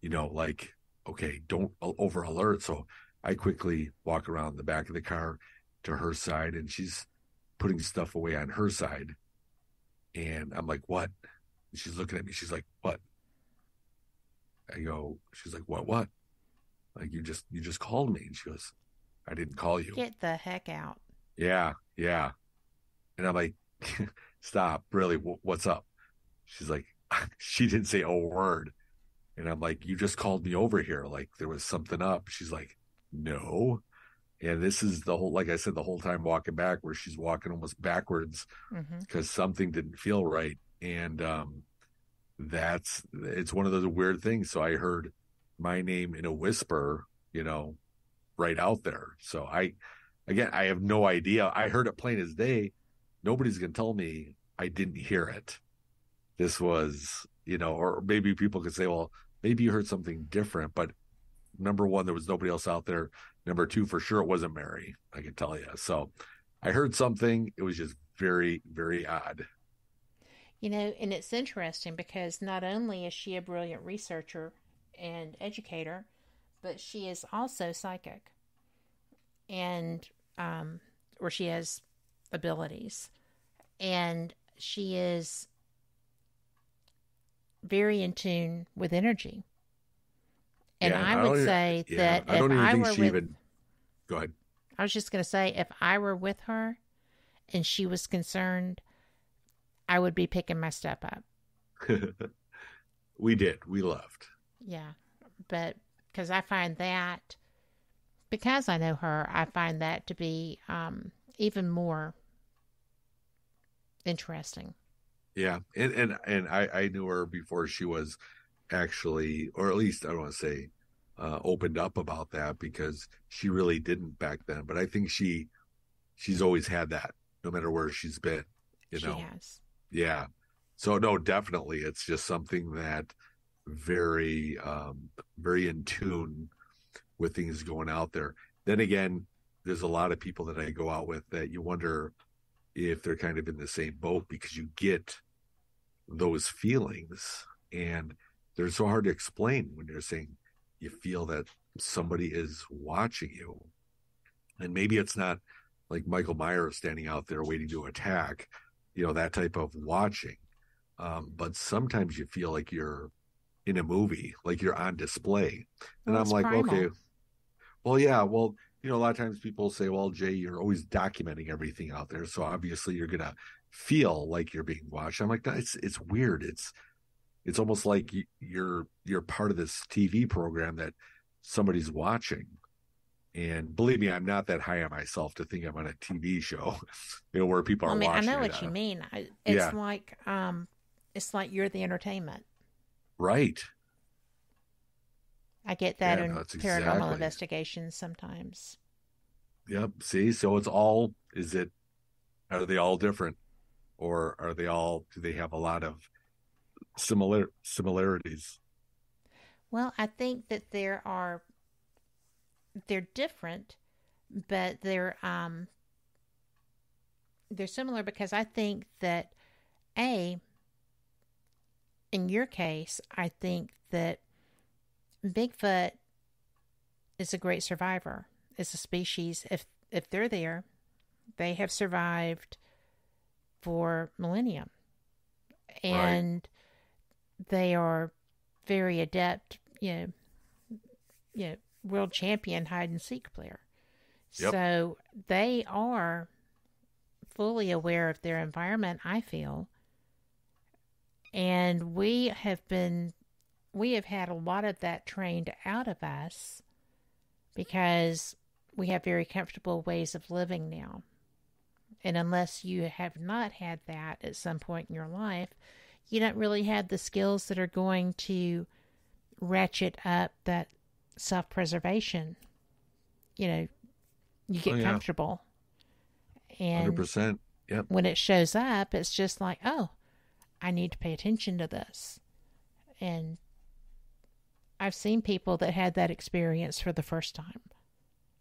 like, okay, don't over alert. So I quickly walk around the back of the car to her side and she's putting stuff away on her side. And I'm like, what? And she's looking at me. She's like, what? She's like, what? Like, you just called me. And she goes, I didn't call you. Get the heck out. Yeah. And I'm like, stop, really, what's up? She's like, she didn't say a word. And I'm like, you just called me over here. Like there was something up. She's like, no. And this is the whole, like I said, the whole time walking back where she's walking almost backwards because something didn't feel right. And it's one of those weird things. So I heard my name in a whisper, right out there. So I have no idea. I heard it plain as day. Nobody's going to tell me I didn't hear it. This was, or maybe people could say, well, maybe you heard something different, but number one, there was nobody else out there. Number two, for sure, it wasn't Mary, I can tell you. So I heard something. It was just very, very odd. And it's interesting because not only is she a brilliant researcher and educator, but she is also psychic and, or she has abilities, and she is very in tune with energy. And I would say that I don't even think she even. Go ahead. I was just going to say, if I were with her and she was concerned, I would be picking my step up. We left. Yeah. But because I find that, because I know her, I find that to be even more interesting. Yeah. And I knew her before she was actually, or at least I don't want to say opened up about that, because she really didn't back then. But I think she's always had that, no matter where she's been. She has. Yeah. So no, definitely, it's just something that very, very in tune with things going out there. Then again, there's a lot of people that I go out with that you wonder if they're kind of in the same boat, because you get those feelings and they're so hard to explain when you're saying you feel that somebody is watching you. And maybe it's not like Michael Myers standing out there waiting to attack, that type of watching. But sometimes you feel like you're in a movie, like you're on display. And well, I'm like, primal. okay, well, yeah, well, a lot of times people say, well, Jay, you're always documenting everything out there, so obviously you're going to feel like you're being watched. I'm like, no, it's weird. It's almost like you're part of this TV program that somebody's watching. And believe me, I'm not that high on myself to think I'm on a TV show, where people are watching. I know what you mean. It's like you're the entertainment. Right. I get that in paranormal investigations sometimes. Yep. See, so are they all different, or do they have a lot of similarities? Well, I think that they're different, but they're similar, because I think that in your case, I think that Bigfoot is a great survivor. It's a species. If they're there, they have survived for millennia, and they are very adept. World champion hide and seek player. Yep. So they are fully aware of their environment, I feel. And we have had a lot of that trained out of us, because we have very comfortable ways of living now. And unless you have not had that at some point in your life, you don't really have the skills that are going to ratchet up that self-preservation. You get comfortable. And 100%. Yep. When it shows up, it's just like, oh, I need to pay attention to this. And I've seen people that had that experience for the first time.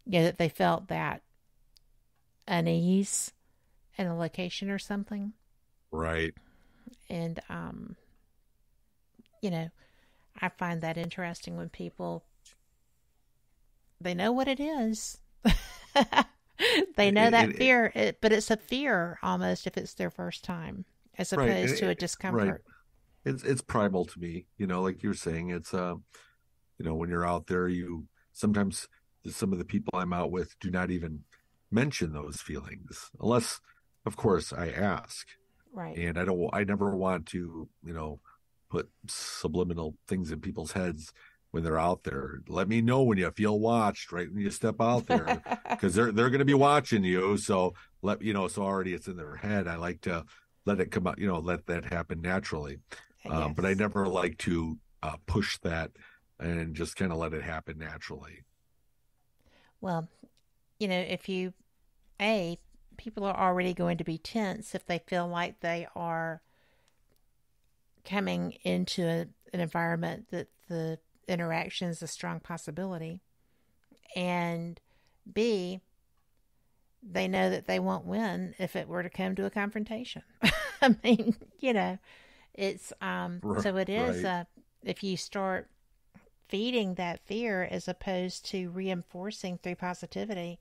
That they felt that unease in a location or something. Right. And, I find that interesting when people, they know what it is. They know that fear, but it's a fear almost if it's their first time, as opposed to a discomfort. Right. It's primal to me, like you're saying. It's, when you're out there, sometimes some of the people I'm out with do not even mention those feelings, unless, of course, I ask. Right. And I never want to, put subliminal things in people's heads when they're out there. Let me know when you feel watched, right when you step out there, because they're going to be watching you. So so already it's in their head. I like to let it come out, let that happen naturally. But I never like to push that and just kind of let it happen naturally. Well, if people are already going to be tense if they feel like they are coming into an environment that the interaction is a strong possibility. And B, they know that they won't win if it were to come to a confrontation. I mean, it's, so it is, if you start feeding that fear as opposed to reinforcing through positivity,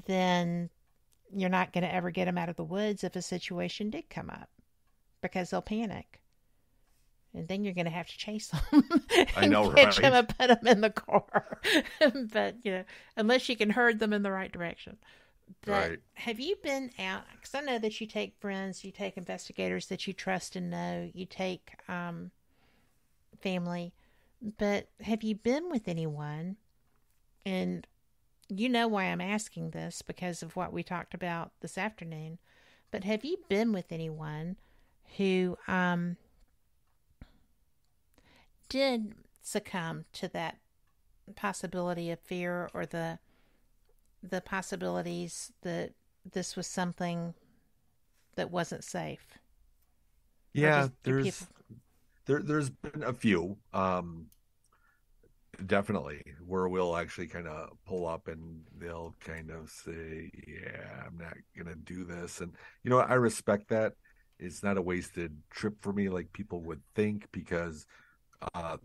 then you're not going to ever get them out of the woods if a situation did come up, because they'll panic. And then you're going to have to chase them and catch them and put them in the car. But, unless you can herd them in the right direction. But have you been out? Because I know that you take friends, you take investigators that you trust and know, you take family. But have you been with anyone? And you know why I'm asking this, because of what we talked about this afternoon. But have you been with anyone who did succumb to that possibility of fear, or the possibilities that this was something that wasn't safe? Yeah, there's been a few. Definitely, where we'll actually kind of pull up and they'll kind of say, yeah, I'm not going to do this. And, I respect that. It's not a wasted trip for me like people would think, because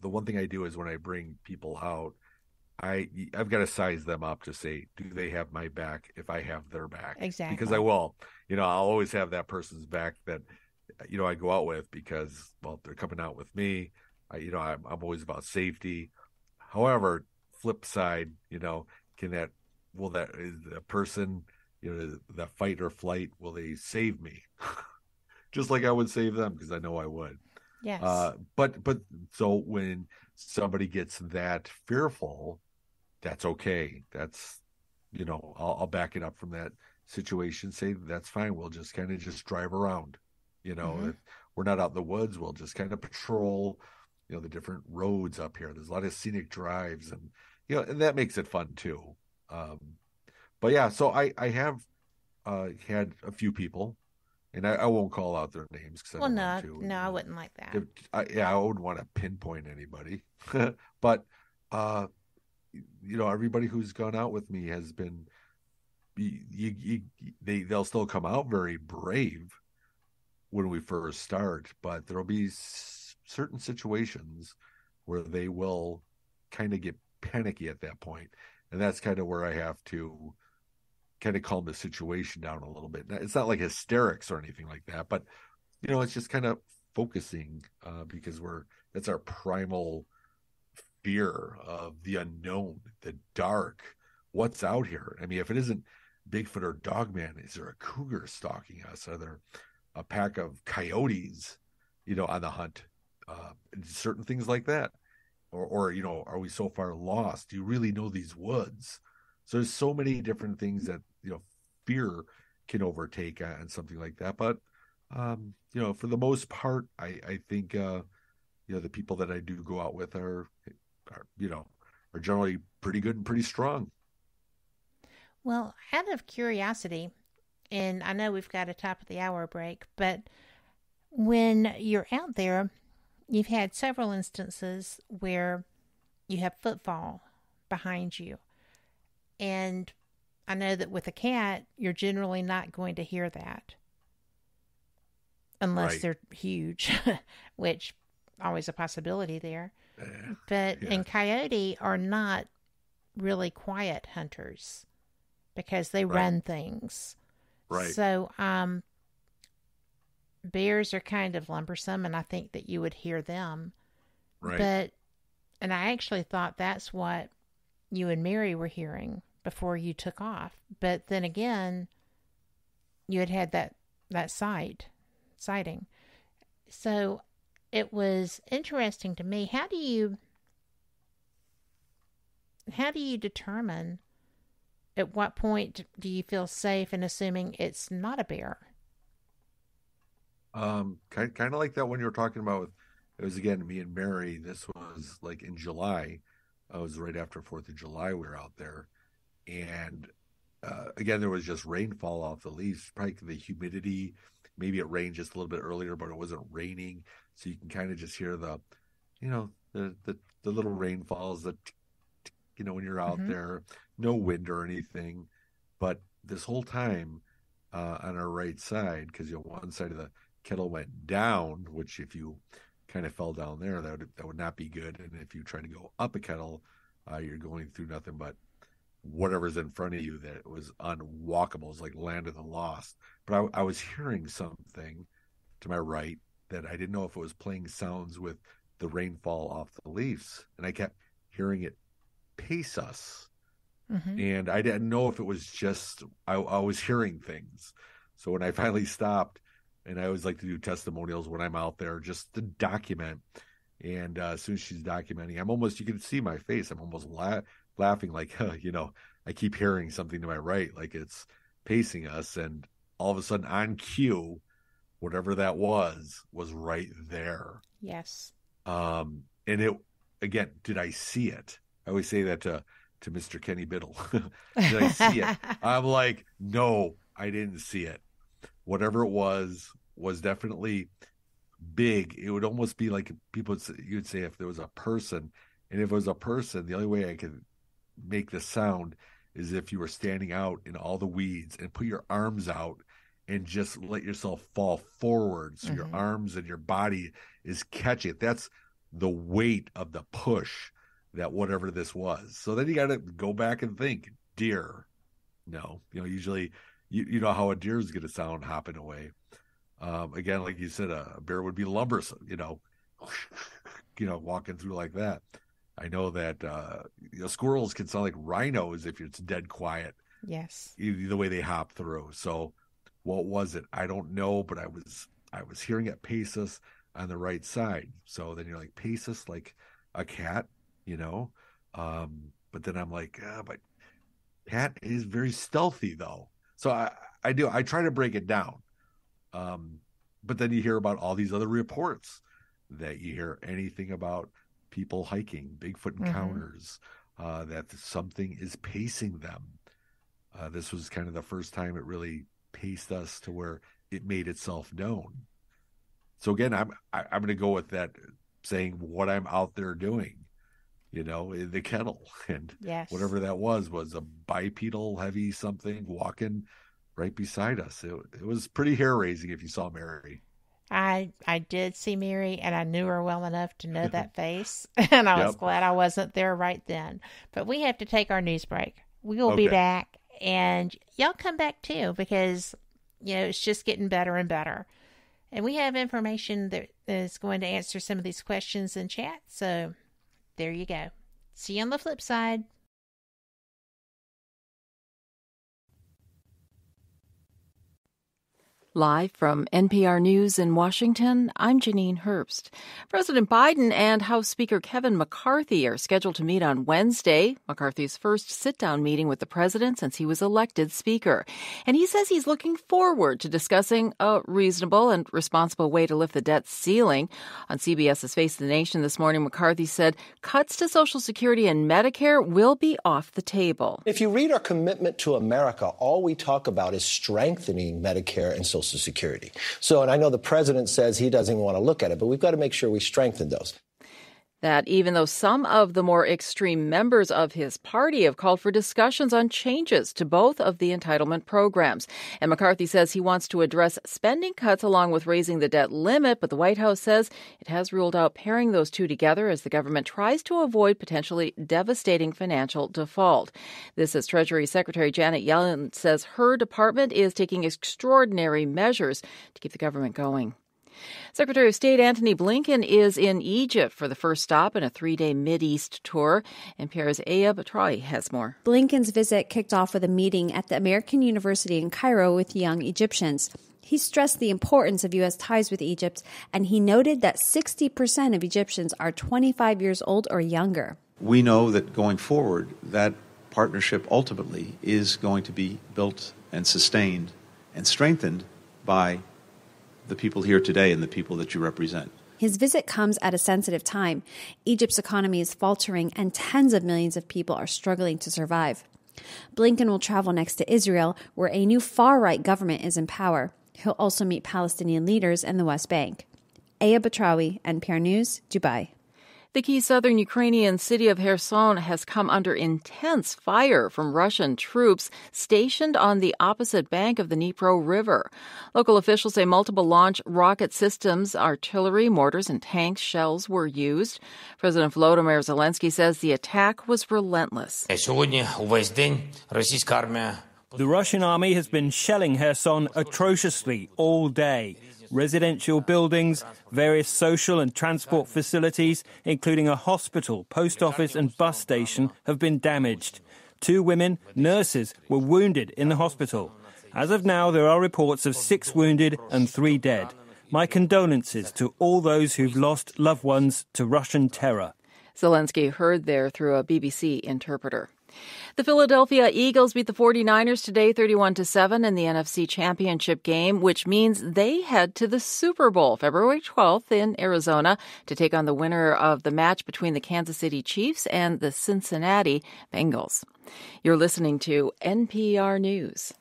the one thing I do is when I bring people out, I've got to size them up to say, do they have my back if I have their back? Exactly. Because I will. I'll always have that person's back that, I go out with, because, well, they're coming out with me. I'm always about safety. However, flip side, will that is the person, that fight or flight, will they save me? Just like I would save them, because I know I would. Yes. But so when somebody gets that fearful, that's okay. That's, I'll back it up from that situation. Say that's fine. We'll just kind of just drive around. If we're not out in the woods, we'll just kind of patrol, the different roads up here. There's a lot of scenic drives, and and that makes it fun too. But yeah, so I have had a few people, and I won't call out their names because I wouldn't like that. I wouldn't want to pinpoint anybody, but everybody who's gone out with me has been. They'll still come out very brave when we first start, but there'll be certain situations where they will kind of get panicky at that point, and that's kind of where I have to kind of calm the situation down a little bit. It's not like hysterics or anything like that, but it's just kind of focusing, because that's our primal fear of the unknown, the dark, what's out here. I mean, if it isn't Bigfoot or Dogman, is there a cougar stalking us? Are there a pack of coyotes, on the hunt? Certain things like that, or are we so far lost? Do you really know these woods? So there's so many different things that fear can overtake on something like that. But for the most part, I think the people that I do go out with are generally pretty good and pretty strong. Well, out of curiosity, and I know we've got a top of the hour break, but when you're out there, you've had several instances where you have footfall behind you. And I know that with a cat, you're generally not going to hear that unless they're huge, which always a possibility there. And coyote are not really quiet hunters because they run things. Right. So, bears are kind of lumbersome, and I think that you would hear them. Right. And I actually thought that's what you and Mary were hearing before you took off. But then again, you had that sighting. So it was interesting to me. How do you determine at what point do you feel safe in assuming it's not a bear? Kind of like that one you were talking about. It was, again, me and Mary. This was like in July. It was right after 4th of July. We were out there, and again, there was just rainfall off the leaves. Probably the humidity. Maybe it rained just a little bit earlier, but it wasn't raining, so you can kind of just hear the little rainfalls. When you're out there, no wind or anything, but this whole time on our right side, because one side of the kettle went down, which if you kind of fell down there, that would not be good. And if you try to go up a kettle, you're going through nothing but whatever's in front of you that was unwalkable. It's like land of the lost. But I was hearing something to my right that I didn't know if it was playing sounds with the rainfall off the leaves, and I kept hearing it pace us. And I didn't know if it was just I was hearing things. So when I finally stopped, and I always like to do testimonials when I'm out there just to document, and as soon as she's documenting, you can see my face, I'm almost laughing like, I keep hearing something to my right, like it's pacing us, and all of a sudden on cue, whatever that was right there. Yes. And it, again, did I see it? I always say that to Mr. Kenny Biddle. Did I see it? I'm like, no, I didn't see it. Whatever it was definitely big. It would almost be like you'd say if there was a person And if it was a person, the only way I could make the sound is if you were standing out in all the weeds and put your arms out and just let yourself fall forward. So your arms and your body is catching it. That's the weight of the push that whatever this was. So then you got to go back and think, deer. No, usually you know how a deer is going to sound hopping away. Again, like you said, a bear would be lumbersome, walking through like that. I know that squirrels can sound like rhinos if it's dead quiet. Yes. The way they hop through. So what was it? I don't know, but I was hearing it pace us on the right side. So then you're like, pace us like a cat, but then I'm like, but cat is very stealthy though. So I try to break it down. But then you hear about all these other reports that you hear anything about people hiking, Bigfoot encounters, that something is pacing them. This was kind of the first time it really paced us to where it made itself known. So again, I'm going to go with that, saying what I'm out there doing, in the kennel, and whatever that was a bipedal heavy something walking right beside us. It was pretty hair raising if you saw Mary. I did see Mary, and I knew her well enough to know that face, and I was glad I wasn't there right then. But we have to take our news break. We will be back, and y'all come back too, because it's just getting better and better. And we have information that is going to answer some of these questions in chat. So there you go. See you on the flip side. Live from NPR News in Washington, I'm Janine Herbst. President Biden and House Speaker Kevin McCarthy are scheduled to meet on Wednesday, McCarthy's first sit-down meeting with the president since he was elected speaker. And he says he's looking forward to discussing a reasonable and responsible way to lift the debt ceiling. On CBS's Face the Nation this morning, McCarthy said cuts to Social Security and Medicare will be off the table. If you read our commitment to America, all we talk about is strengthening Medicare and Social Security. So, and I know the president says he doesn't even want to look at it, but we've got to make sure we strengthen those. That even though some of the more extreme members of his party have called for discussions on changes to both of the entitlement programs. And McCarthy says he wants to address spending cuts along with raising the debt limit, but the White House says it has ruled out pairing those two together as the government tries to avoid potentially devastating financial default. This as Treasury Secretary Janet Yellen says her department is taking extraordinary measures to keep the government going. Secretary of State Antony Blinken is in Egypt for the first stop in a 3-day Mideast tour. NPR's Aya Batrawi has more. Blinken's visit kicked off with a meeting at the American University in Cairo with young Egyptians. He stressed the importance of U.S. ties with Egypt, and he noted that 60% of Egyptians are 25 years old or younger. We know that going forward, that partnership ultimately is going to be built and sustained and strengthened by the people here today and the people that you represent. His visit comes at a sensitive time. Egypt's economy is faltering and tens of millions of people are struggling to survive. Blinken will travel next to Israel, where a new far-right government is in power. He'll also meet Palestinian leaders in the West Bank. Aya Batrawi, NPR News, Dubai. The key southern Ukrainian city of Kherson has come under intense fire from Russian troops stationed on the opposite bank of the Dnipro River. Local officials say multiple launch rocket systems, artillery, mortars, and tanks shells were used. President Volodymyr Zelensky says the attack was relentless. The Russian army has been shelling Kherson atrociously all day. Residential buildings, various social and transport facilities, including a hospital, post office and bus station, have been damaged. 2 women, nurses, were wounded in the hospital. As of now, there are reports of 6 wounded and 3 dead. My condolences to all those who've lost loved ones to Russian terror. Zelensky heard there through a BBC interpreter. The Philadelphia Eagles beat the 49ers today 31-7 in the NFC Championship game, which means they head to the Super Bowl February 12th in Arizona to take on the winner of the match between the Kansas City Chiefs and the Cincinnati Bengals. You're listening to NPR News.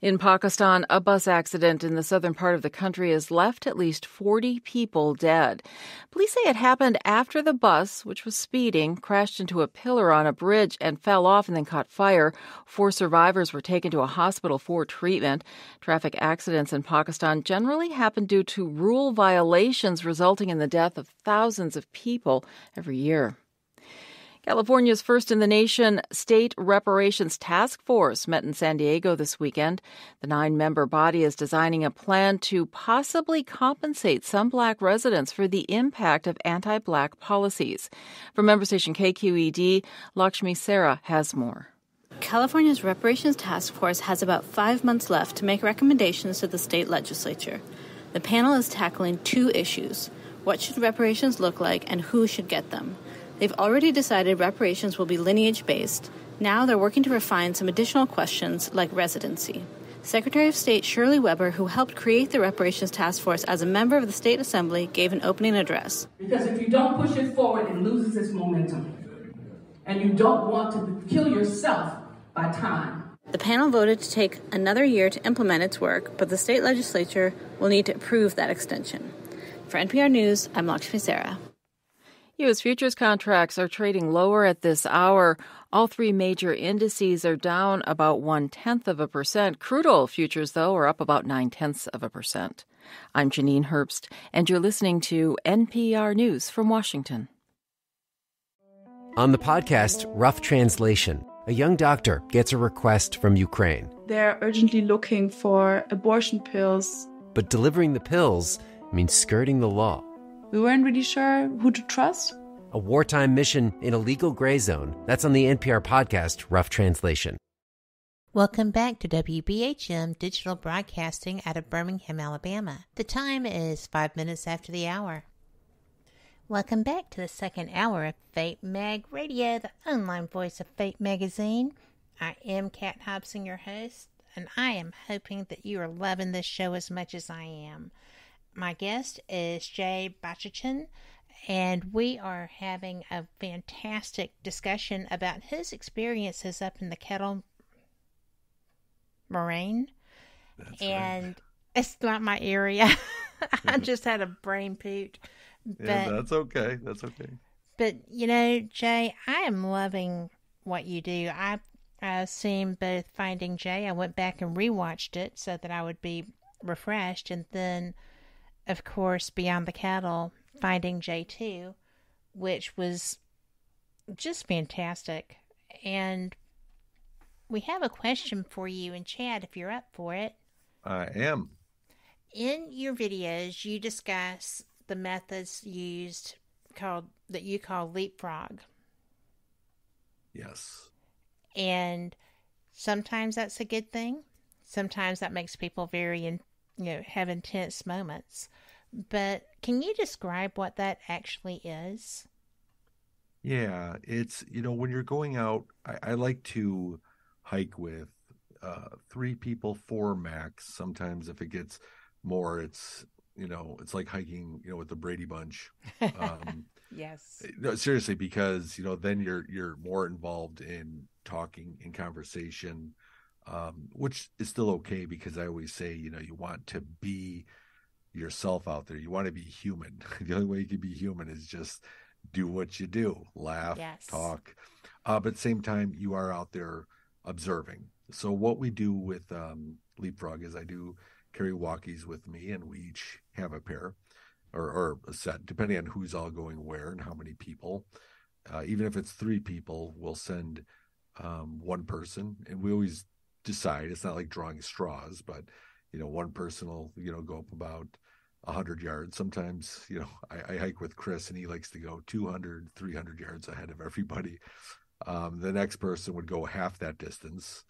In Pakistan, a bus accident in the southern part of the country has left at least 40 people dead. Police say it happened after the bus, which was speeding, crashed into a pillar on a bridge and fell off and then caught fire. 4 survivors were taken to a hospital for treatment. Traffic accidents in Pakistan generally happen due to rule violations resulting in the death of thousands of people every year. California's first-in-the-nation state reparations task force met in San Diego this weekend. The 9-member body is designing a plan to possibly compensate some Black residents for the impact of anti-Black policies. From member station KQED, Lakshmi Sarah has more. California's reparations task force has about 5 months left to make recommendations to the state legislature. The panel is tackling 2 issues. What should reparations look like and who should get them? They've already decided reparations will be lineage-based. Now they're working to refine some additional questions like residency. Secretary of State Shirley Weber, who helped create the reparations task force as a member of the state assembly, gave an opening address. Because if you don't push it forward, it loses its momentum. And you don't want to kill yourself by time. The panel voted to take another year to implement its work, but the state legislature will need to approve that extension. For NPR News, I'm Lakshmi Sarah. U.S. futures contracts are trading lower at this hour. All 3 major indices are down about 0.1%. Crude oil futures, though, are up about 0.9%. I'm Janine Herbst, and you're listening to NPR News from Washington. On the podcast, Rough Translation, a young doctor gets a request from Ukraine. They're urgently looking for abortion pills. But delivering the pills means skirting the law. We weren't really sure who to trust. A wartime mission in a legal gray zone. That's on the NPR podcast, Rough Translation. Welcome back to WBHM Digital Broadcasting out of Birmingham, Alabama. The time is 5 minutes after the hour. Welcome back to the second hour of Fate Mag Radio, the online voice of Fate Magazine. I am Kat Hobson, your host, and I am hoping that you are loving this show as much as I am. My guest is Jay Bachochin, and we are having a fantastic discussion about his experiences up in the Kettle Moraine. And right. It's not my area. I just had a brain poot. Yeah, that's okay. That's okay. But, you know, Jay, I am loving what you do. I've seen both Finding Jay. I went back and rewatched it so that I would be refreshed, and then of course, Beyond the Cattle, Finding J2, which was just fantastic. And we have a question for you in chat if you're up for it. I am. In your videos, you discuss the methods used that you call leapfrog. Yes. And sometimes that's a good thing. Sometimes that makes people have intense moments. But can you describe what that actually is? Yeah, it's, when you're going out, I like to hike with 3 people, 4 max. Sometimes if it gets more, it's like hiking, with the Brady Bunch. Yes. No, seriously, because, then you're more involved in talking, in conversation, which is still okay, because I always say, you want to be yourself out there. You want to be human. The only way you can be human is just do what you do, laugh, yes, talk. But at the same time, you are out there observing. So what we do with Leapfrog is I do carry walkies with me, and we each have a pair or a set, depending on who's all going where and how many people. Even if it's 3 people, we'll send one person, and we always decide, it's not like drawing straws, but one person will go up about 100 yards. Sometimes I hike with Chris, and he likes to go 200, 300 yards ahead of everybody. The next person would go half that distance,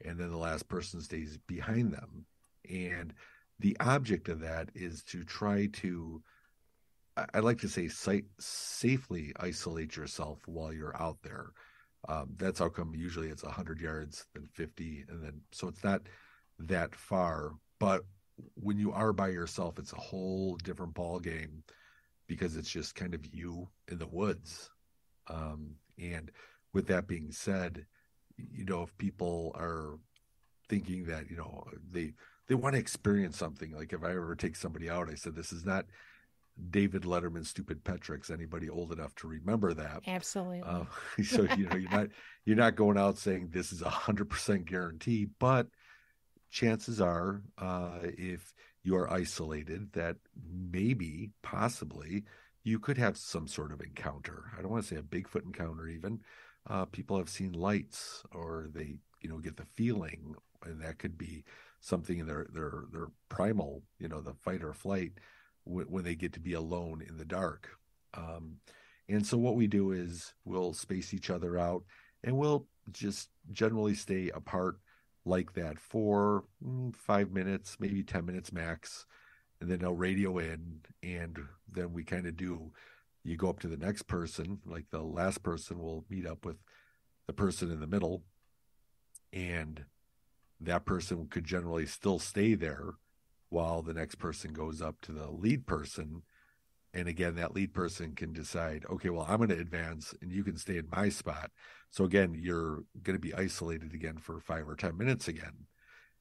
and then the last person stays behind them. And the object of that is to try to, I like to say, safely isolate yourself while you're out there. That's how come usually it's 100 yards, then 50, and then so it's not that far. But when you are by yourself, it's a whole different ball game, because it's just kind of you in the woods. And with that being said, if people are thinking that, they want to experience something. Like if I ever take somebody out, I said, this is not David Letterman's Stupid Petrix. Anybody old enough to remember that? Absolutely. So, you're not going out saying this is 100% guarantee, but chances are, if you are isolated, that maybe, possibly, you could have some sort of encounter. I don't want to say a Bigfoot encounter even. People have seen lights, or they, get the feeling, and that could be something in their primal, the fight or flight, when they get to be alone in the dark. And so what we do is we'll space each other out, and we'll just generally stay apart like that for 5 minutes, maybe 10 minutes max. And then they'll radio in, and then we kind of you go up to the next person, like the last person will meet up with the person in the middle, and that person could generally still stay there while the next person goes up to the lead person. And again, that lead person can decide, okay, well, I'm going to advance and you can stay in my spot. So again, you're going to be isolated again for 5 or 10 minutes again.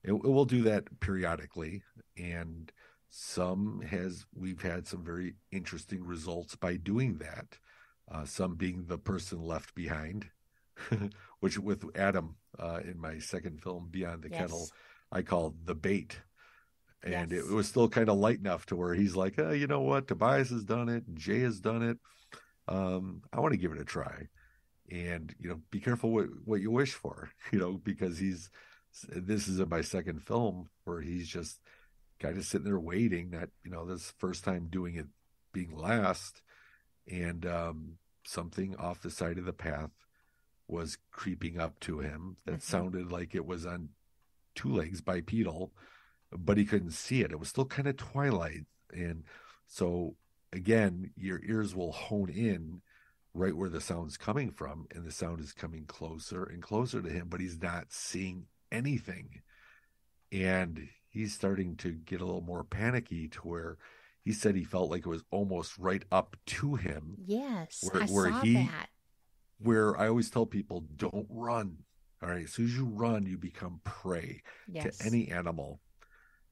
It will do that periodically. And we've had some very interesting results by doing that. Some being the person left behind, which with Adam in my second film, Beyond the Kettle, I called The Bait. And it was still kind of light enough to where he's like, you know what? Tobias has done it. Jay has done it. I want to give it a try. And, be careful what you wish for, because this is in my second film where he's just kind of sitting there waiting that, this first time doing it being last. And something off the side of the path was creeping up to him that sounded like it was on 2 legs, bipedal, but he couldn't see it. It was still kind of twilight. And so again, your ears will hone in right where the sound's coming from, and the sound is coming closer and closer to him, but he's not seeing anything. And he's starting to get a little more panicky to where he said he felt like it was almost right up to him. Yes, I saw that. Where I always tell people, don't run. All right, as soon as you run, you become prey to any animal.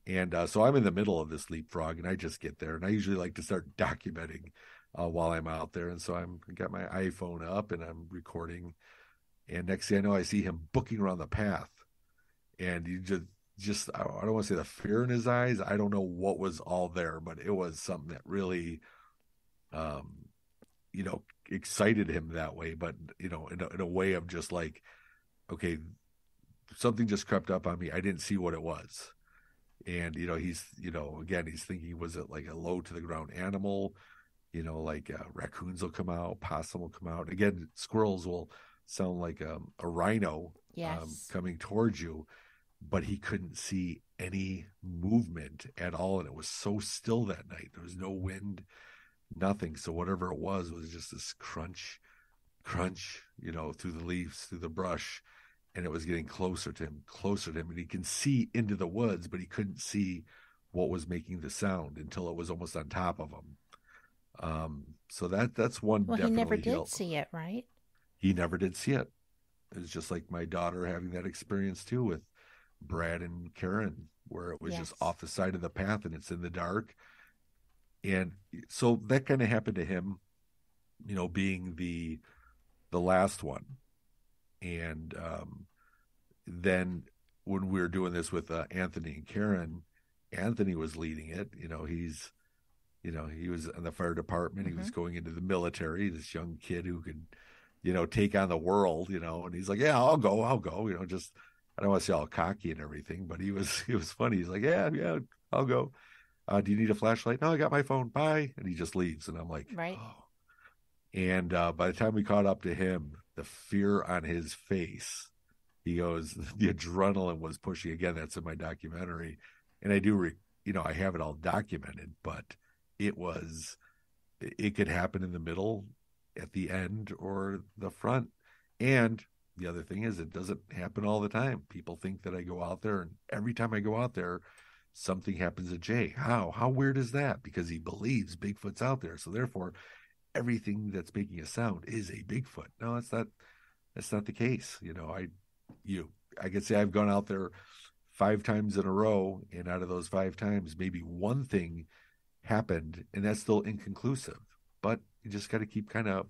And so I'm in the middle of this leapfrog, and I just get there, and I usually like to start documenting while I'm out there. And so I got my iPhone up, and I'm recording. And next thing I know, I see him booking around the path, and you just I don't want to say the fear in his eyes. I don't know what was all there, but it was something that really, excited him that way. But in a way of just like, okay, something just crept up on me. I didn't see what it was. And, he's, again, he's thinking, was it like a low to the ground animal? Like raccoons will come out, possum will come out. Again, squirrels will sound like a rhino coming towards you, but he couldn't see any movement at all. And it was so still that night. There was no wind, nothing. So whatever it was just this crunch, through the leaves, through the brush. And it was getting closer to him. And he can see into the woods, but he couldn't see what was making the sound until it was almost on top of him. So that's one. Well, he never did see it, right? He never did see it. It was just like my daughter having that experience too with Brad and Karen, where it was just off the side of the path and it's in the dark. And so that kind of happened to him, being the last one. And then when we were doing this with Anthony and Karen, Anthony was leading it. He was in the fire department. He was going into the military, this young kid who could, take on the world, and he's like, yeah, I'll go. Just, I don't want to say all cocky and everything, but he was funny. He's like, yeah, I'll go. Do you need a flashlight? No, I got my phone. Bye. And he just leaves. And I'm like, right. Oh. And by the time we caught up to him, the fear on his face, he goes, the adrenaline was pushing. Again, that's in my documentary. And I do, I have it all documented, but it could happen in the middle, at the end, or the front. And the other thing is, it doesn't happen all the time. People think that I go out there, and every time I go out there, something happens to Jay. How weird is that? Because he believes Bigfoot's out there. So therefore, everything that's making a sound is a Bigfoot. No, that's not the case. I could say I've gone out there 5 times in a row, and out of those 5 times, maybe one thing happened, and that's still inconclusive. But you just got to keep kind of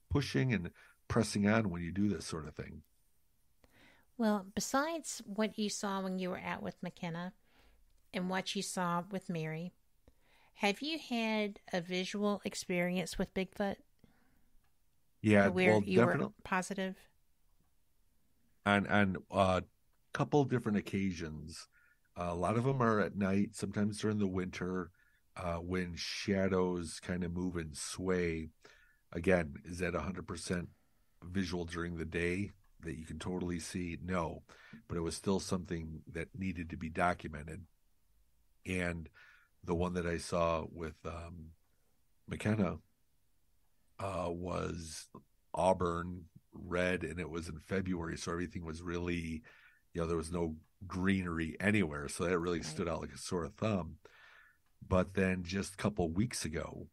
pushing and pressing on when you do this sort of thing. Well, besides what you saw when you were out with McKenna and what you saw with Mary, have you had a visual experience with Bigfoot? Yeah, where well, you definitely were positive? on a couple different occasions. A lot of them are at night, sometimes during the winter, when shadows kind of move and sway. Again, is that 100% visual during the day that you can totally see? No, but it was still something that needed to be documented. And the one that I saw with McKenna was auburn red, and it was in February, so everything was really, there was no greenery anywhere, so that really stood out like a sore thumb. But then just a couple weeks ago,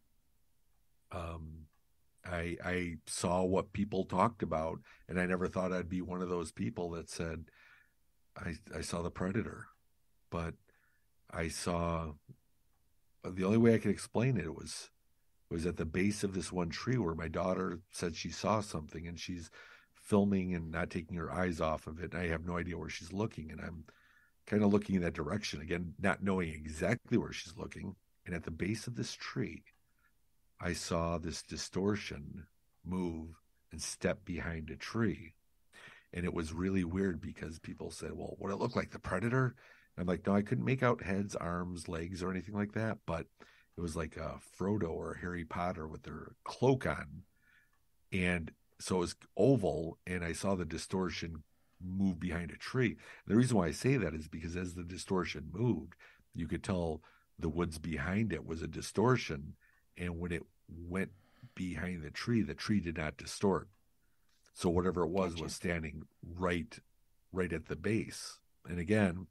I saw what people talked about, and I never thought I'd be one of those people that said, I saw the predator. But I saw, the only way I could explain it was at the base of this one tree where my daughter said she saw something, and she's filming and not taking her eyes off of it. And I have no idea where she's looking, and I'm kind of looking in that direction again, not knowing exactly where she's looking. And at the base of this tree, I saw this distortion move and step behind a tree. And it was really weird because people said, well, would it look like the predator? And I'm like, no, I couldn't make out heads, arms, legs, or anything like that. But it was like a Frodo or Harry Potter with their cloak on. And so it was oval, and I saw the distortion move behind a tree. The reason why I say that is because as the distortion moved, you could tell the woods behind it was a distortion. And when it went behind the tree did not distort. So whatever it was standing right at the base. And again,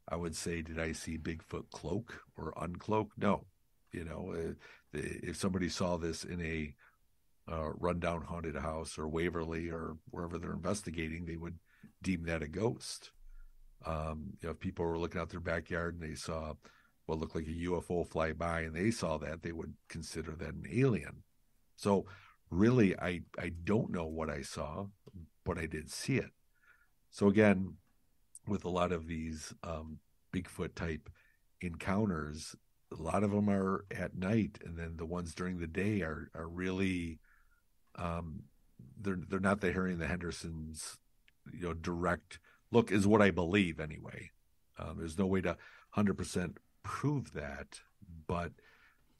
I would say, did I see Bigfoot cloak or uncloak? No. If somebody saw this in a rundown haunted house or Waverly or wherever they're investigating, they would deem that a ghost. If people were looking out their backyard and they saw what looked like a UFO fly by and they saw that, they would consider that an alien. So really, I don't know what I saw, but I did see it. So again, with a lot of these Bigfoot type encounters, a lot of them are at night, and then the ones during the day are really they're not the Harry and the Hendersons direct look, is what I believe anyway. There's no way to 100% prove that, but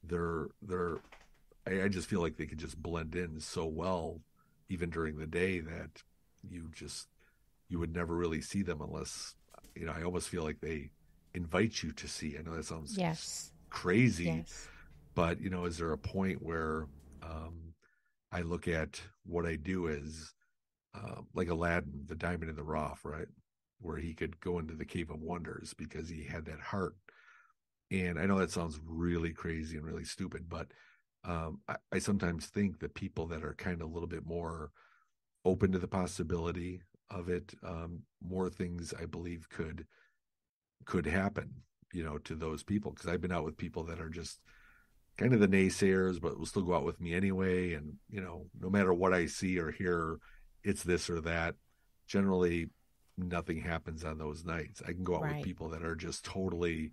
I just feel like they could just blend in so well even during the day that you would never really see them unless I almost feel like they invite you to see. I know that sounds crazy, but is there a point where I look at what I do as like Aladdin, the diamond in the rough, right, where he could go into the Cave of Wonders because he had that heart. And I know that sounds really crazy and really stupid, but I sometimes think that people that are kind of a little bit more open to the possibility of it, more things I believe could happen, to those people. Because I've been out with people that are just kind of the naysayers, but will still go out with me anyway. And, no matter what I see or hear, it's this or that. Generally, nothing happens on those nights. I can go out with people that are just totally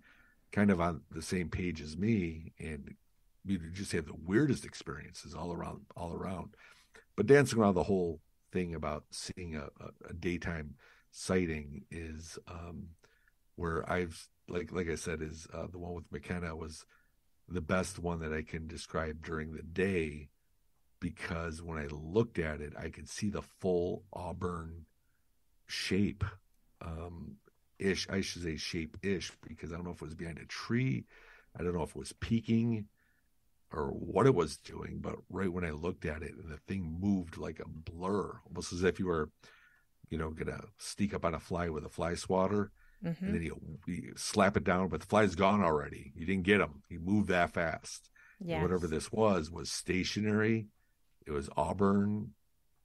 kind of on the same page as me, and you just have the weirdest experiences all around. But dancing around the whole thing about seeing a daytime sighting is where I've like I said is the one with McKenna was the best one that I can describe during the day, because when I looked at it, I could see the full auburn shape. I should say shape-ish, because I don't know if it was behind a tree. I don't know if it was peeking or what it was doing, but right when I looked at it, and the thing moved like a blur, almost as if you were, gonna sneak up on a fly with a fly swatter, and then you slap it down, but the fly's gone already. You didn't get him. He moved that fast. Yes. Whatever this was stationary. It was auburn,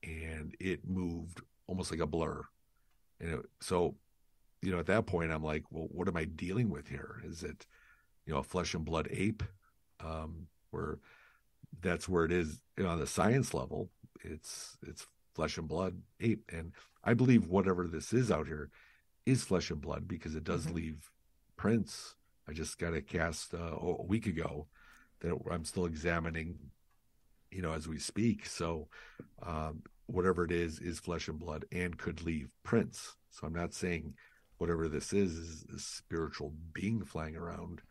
and it moved almost like a blur. So at that point, I'm like, well, what am I dealing with here? Is it, a flesh and blood ape? Where that's where it is on the science level. It's flesh and blood ape. And I believe whatever this is out here is flesh and blood, because it does leave prints. I just got a cast a week ago that I'm still examining, as we speak. So whatever it is flesh and blood and could leave prints. So I'm not saying whatever this is a spiritual being flying around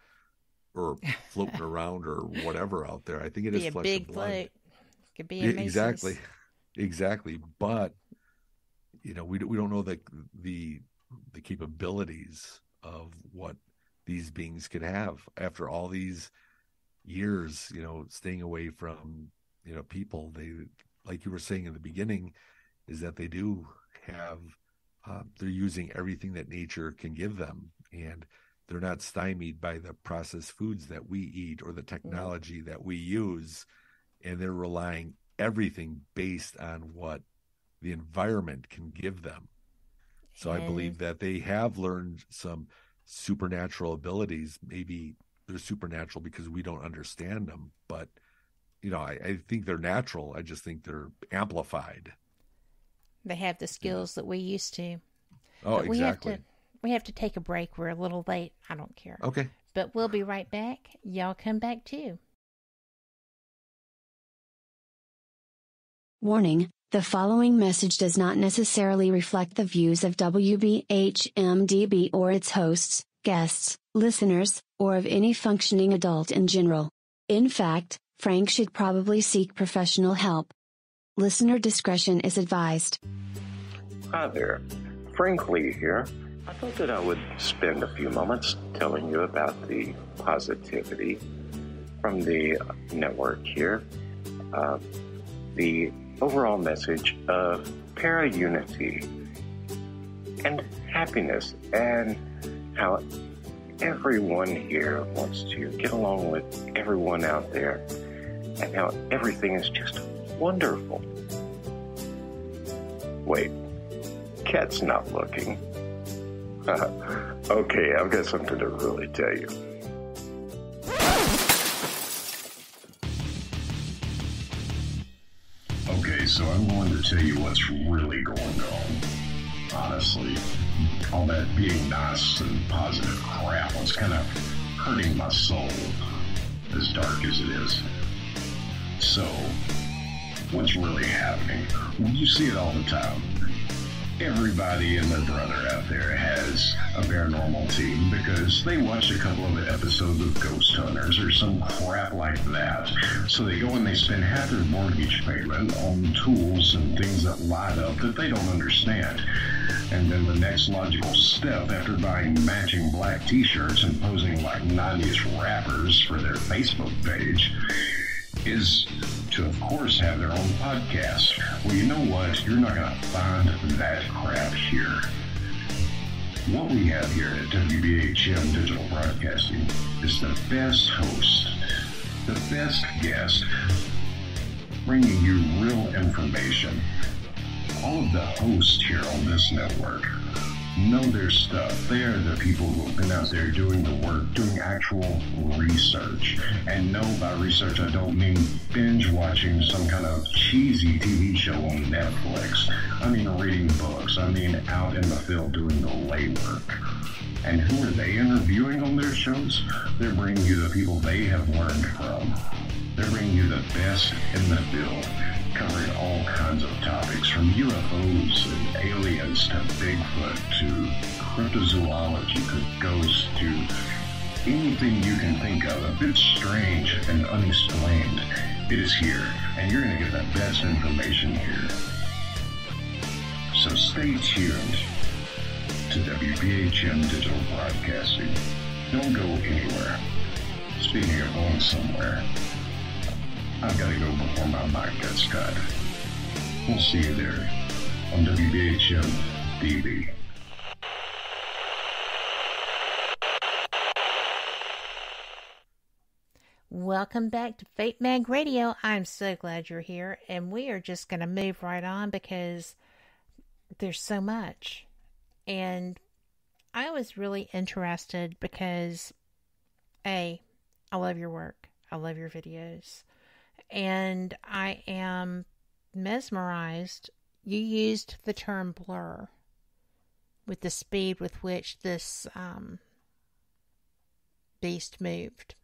or floating around or whatever out there. I think it is flesh and blood. Float. Could be a Exactly. But we don't know the capabilities of what these beings could have after all these years, staying away from, people. They, like you were saying in the beginning, is that they do have, they're using everything that nature can give them, and they're not stymied by the processed foods that we eat or the technology that we use, and they're relying everything based on what the environment can give them. So I believe that they have learned some supernatural abilities. Maybe they're supernatural because we don't understand them, but I think they're natural. I just think they're amplified. They have the skills that we used to. Oh, but exactly. We have to take a break. We're a little late. I don't care. Okay. But we'll be right back. Y'all come back too. Warning, the following message does not necessarily reflect the views of WBHM-DB or its hosts, guests, listeners, or of any functioning adult in general. In fact, Frank should probably seek professional help. Listener discretion is advised. Hi there, Frank Lee here. I thought that I would spend a few moments telling you about the positivity from the network here. The overall message of para-unity and happiness, and how everyone here wants to get along with everyone out there, and how everything is just wonderful. Wait, Cat's not looking. Okay, I've got something to really tell you. Okay, so I'm going to tell you what's really going on. Honestly, all that being nice and positive crap was kind of hurting my soul, as dark as it is. So, what's really happening? Well, you see it all the time. Everybody and their brother out there has a paranormal team because they watched a couple of episodes of Ghost Hunters or some crap like that. So they go and they spend half their mortgage payment on tools and things that light up that they don't understand. And then the next logical step, after buying matching black t-shirts and posing like 90s rappers for their Facebook page, is to, of course, have their own podcast. Well, you know what? You're not going to find that crap here. What we have here at WBHM Digital Broadcasting is the best host, the best guest, bringing you real information. All of the hosts here on this network know their stuff. They are the people who have been out there doing the work, doing actual research. And no, by research, I don't mean binge watching some kind of cheesy TV show on Netflix. I mean reading books. I mean out in the field doing the legwork. And who are they interviewing on their shows? They're bringing you the people they have learned from. They're bringing you the best in the field, covering all kinds of topics, from UFOs and aliens to Bigfoot to cryptozoology to ghosts to anything you can think of, a bit strange and unexplained. It is here, and you're going to get the best information here. So stay tuned to WBHM Digital Broadcasting. Don't go anywhere. Speaking of going somewhere, I've got to go before my mic gets cut. We'll see you there on WBHM-DB. Welcome back to Fate Mag Radio. I'm so glad you're here, and we are just going to move right on because there's so much. And I was really interested because, A, I love your work. I love your videos. And I am mesmerized. You used the term blur with the speed with which this beast moved.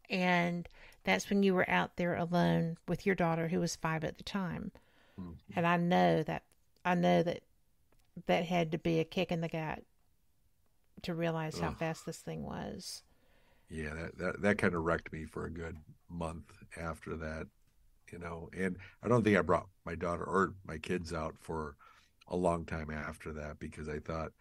And that's when you were out there alone with your daughter, who was 5 at the time. Mm-hmm. And I know that had to be a kick in the gut to realize how fast this thing was. Yeah, that kind of wrecked me for a good month after that, and I don't think I brought my daughter or my kids out for a long time after that, because I thought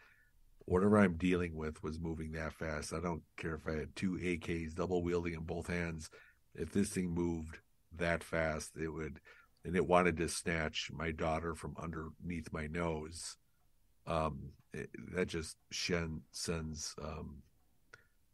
whatever I'm dealing with was moving that fast. I don't care if I had 2 AKs double wielding in both hands. If this thing moved that fast, it would, and it wanted to snatch my daughter from underneath my nose. That just sends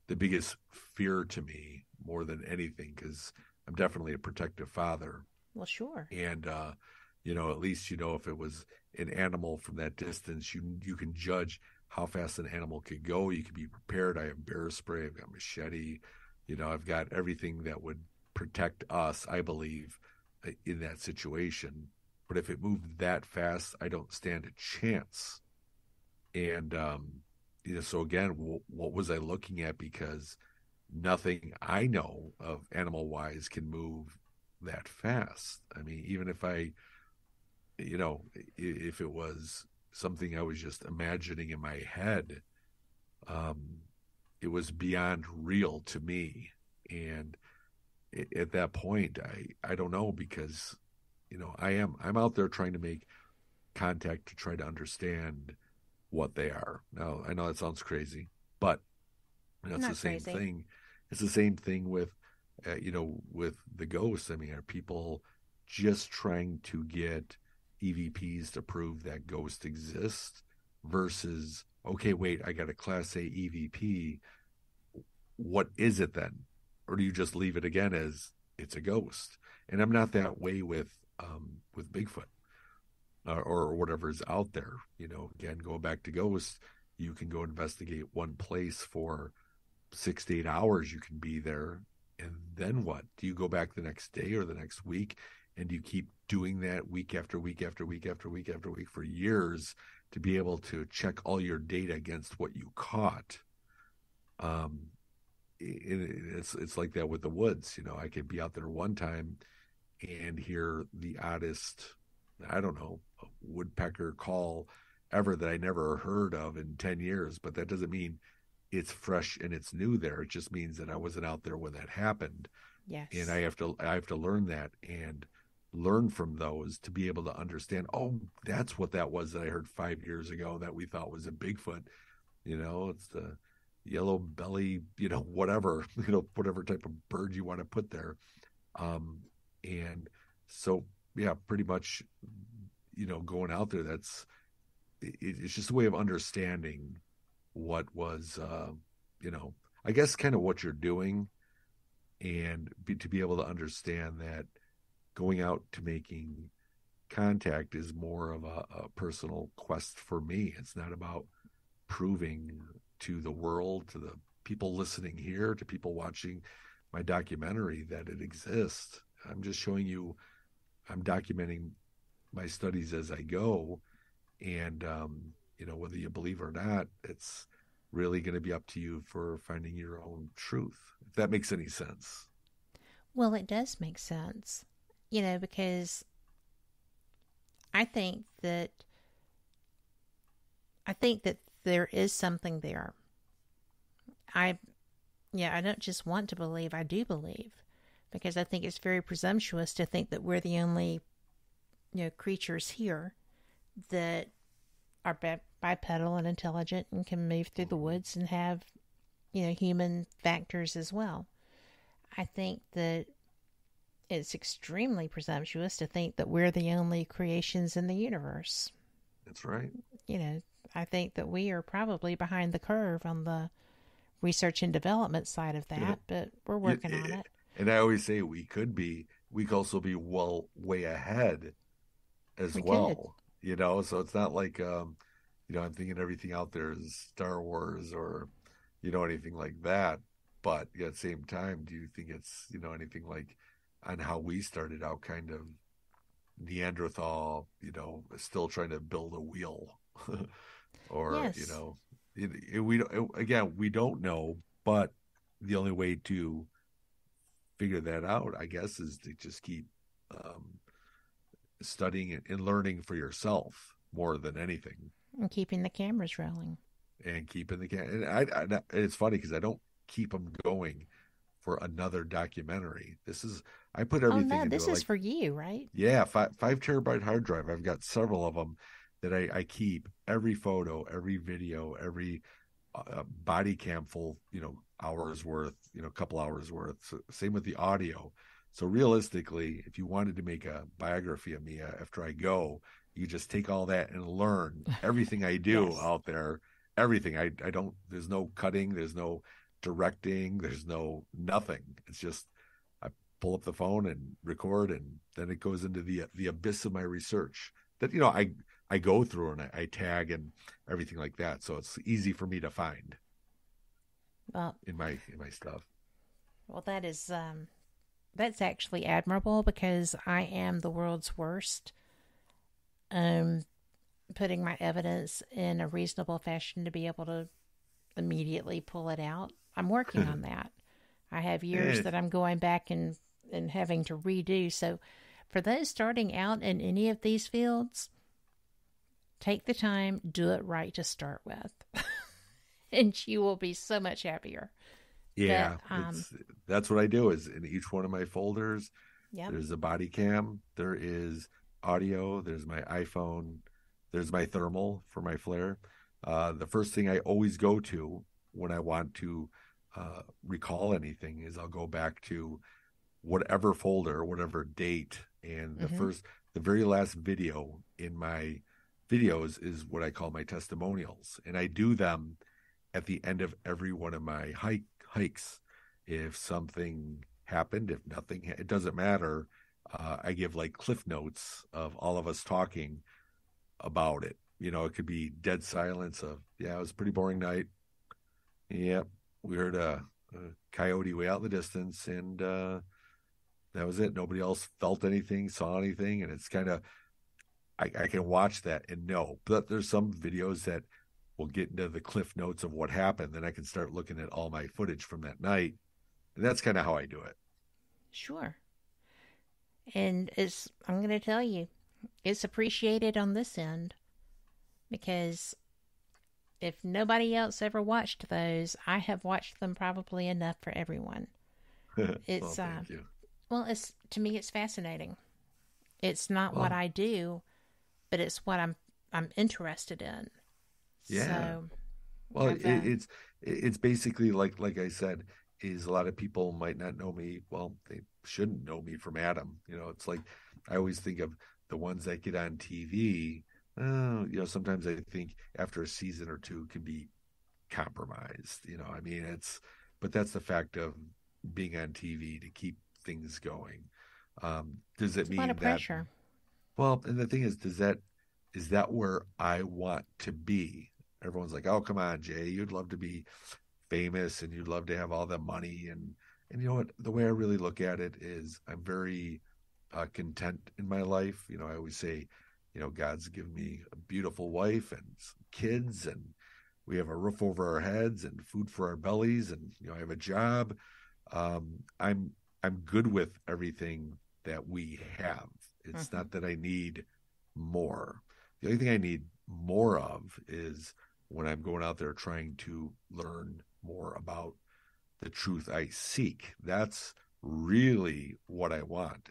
the biggest fear to me more than anything, because I'm definitely a protective father. Well, sure. And, at least, if it was an animal from that distance, you can judge how fast an animal could go. You can be prepared. I have bear spray. I've got machete. I've got everything that would protect us, I believe, in that situation. But if it moved that fast, I don't stand a chance. And, so again, what was I looking at? Because nothing I know of animal-wise can move that fast. I mean, even if if it was something I was just imagining in my head, it was beyond real to me. And at that point, I don't know, because, I'm out there trying to make contact to try to understand what they are. Now, I know that sounds crazy, but it's the same thing. It's the same thing with, with the ghosts. I mean, are people just trying to get EVPs to prove that ghosts exist versus, okay, wait, I got a Class A EVP. What is it then? Or do you just leave it again as it's a ghost? And I'm not that way with Bigfoot. Or whatever is out there. Again, going back to ghosts, you can go investigate one place for 6 to 8 hours. You can be there, and then what? Do you go back the next day or the next week, and do you keep doing that week after week after week after week after week for years to be able to check all your data against what you caught? It's like that with the woods. I could be out there one time and hear the oddest, I don't know, woodpecker call ever that I never heard of in 10 years. But that doesn't mean it's fresh and it's new there. It just means that I wasn't out there when that happened. Yes. And I have to learn that and learn from those to be able to understand, oh, that's what that was that I heard 5 years ago that we thought was a Bigfoot. It's the yellow belly, whatever, whatever type of bird you want to put there. And so, yeah, pretty much, going out there, it's just a way of understanding what was, I guess kind of what you're doing, and to be able to understand that going out to making contact is more of a personal quest for me. It's not about proving to the world, to the people listening here, to people watching my documentary that it exists. I'm just showing you, I'm documenting my studies as I go, and whether you believe or not, it's really going to be up to you for finding your own truth, if that makes any sense. Well, it does make sense, because I think that there is something there. I don't just want to believe, I do believe, because I think it's very presumptuous to think that we're the only creatures here that are bipedal and intelligent and can move through the woods and have human factors as well. I think that it's extremely presumptuous to think that we're the only creations in the universe. That's right. I think that we are probably behind the curve on the research and development side of that, but we're working on it. And I always say we could also be way ahead as well. So it's not like, I'm thinking everything out there is Star Wars or, anything like that. But at the same time, do you think it's, anything like on how we started out, kind of Neanderthal, still trying to build a wheel or, Yes. we don't know, but the only way to figure that out, I guess, is to just keep studying and learning for yourself more than anything. And keeping the cameras rolling. And keeping the camera. And it's funny because I don't keep them going for another documentary. I put everything into this is for you, right? Yeah, 5 terabyte hard drive. I've got several of them that I keep every photo, every video, every body cam full, hours worth, couple hours worth. So, same with the audio. So realistically, if you wanted to make a biography of me after I go, you just take all that and learn everything I do Yes. out there. Everything. I don't. There's no cutting. There's no directing. There's no nothing. It's just I pull up the phone and record, and then it goes into the abyss of my research that I go through and I tag and everything like that. So it's easy for me to find. Well, in my stuff. Well, that's actually admirable because I am the world's worst. Putting my evidence in a reasonable fashion to be able to immediately pull it out. I'm working on that. I have years that I'm going back and having to redo. So for those starting out in any of these fields, take the time, do it right to start with. And you will be so much happier. Yeah, that's what I do is in each one of my folders, yep. There's a body cam, there is audio, there's my iPhone, there's my thermal for my flare. The first thing I always go to when I want to recall anything is I'll go back to whatever folder, whatever date, and the very last video in my videos is what I call my testimonials, and I do them at the end of every one of my hikes. If something happened, if nothing, it doesn't matter. I give like cliff notes of all of us talking about it. It could be dead silence of, it was a pretty boring night. Yep, we heard a coyote way out in the distance, and that was it. Nobody else felt anything, saw anything, and it's kind of, I can watch that and know. But there's some videos that will get into the cliff notes of what happened. Then I can start looking at all my footage from that night, and that's kind of how I do it. Sure. And I'm going to tell you, it's appreciated on this end because if nobody else ever watched those, I have watched them probably enough for everyone. It's thank you. Well, to me it's fascinating. It's not what I do, but it's what I'm interested in. Yeah. So, well, it's basically like I said, is a lot of people might not know me. Well, they shouldn't know me from Adam. It's like I always think of the ones that get on TV. Sometimes I think after a season or two can be compromised. But that's the fact of being on TV to keep things going. Does it mean a lot of pressure? Well, and the thing is that where I want to be? Everyone's like, oh, come on, Jay, you'd love to be famous and you'd love to have all the money. And you know what? The way I really look at it is I'm very content in my life. I always say, God's given me a beautiful wife and some kids, and we have a roof over our heads and food for our bellies, and I have a job. I'm good with everything that we have. It's not that I need more. The only thing I need more of is when I'm going out there trying to learn more about the truth I seek. That's really what I want.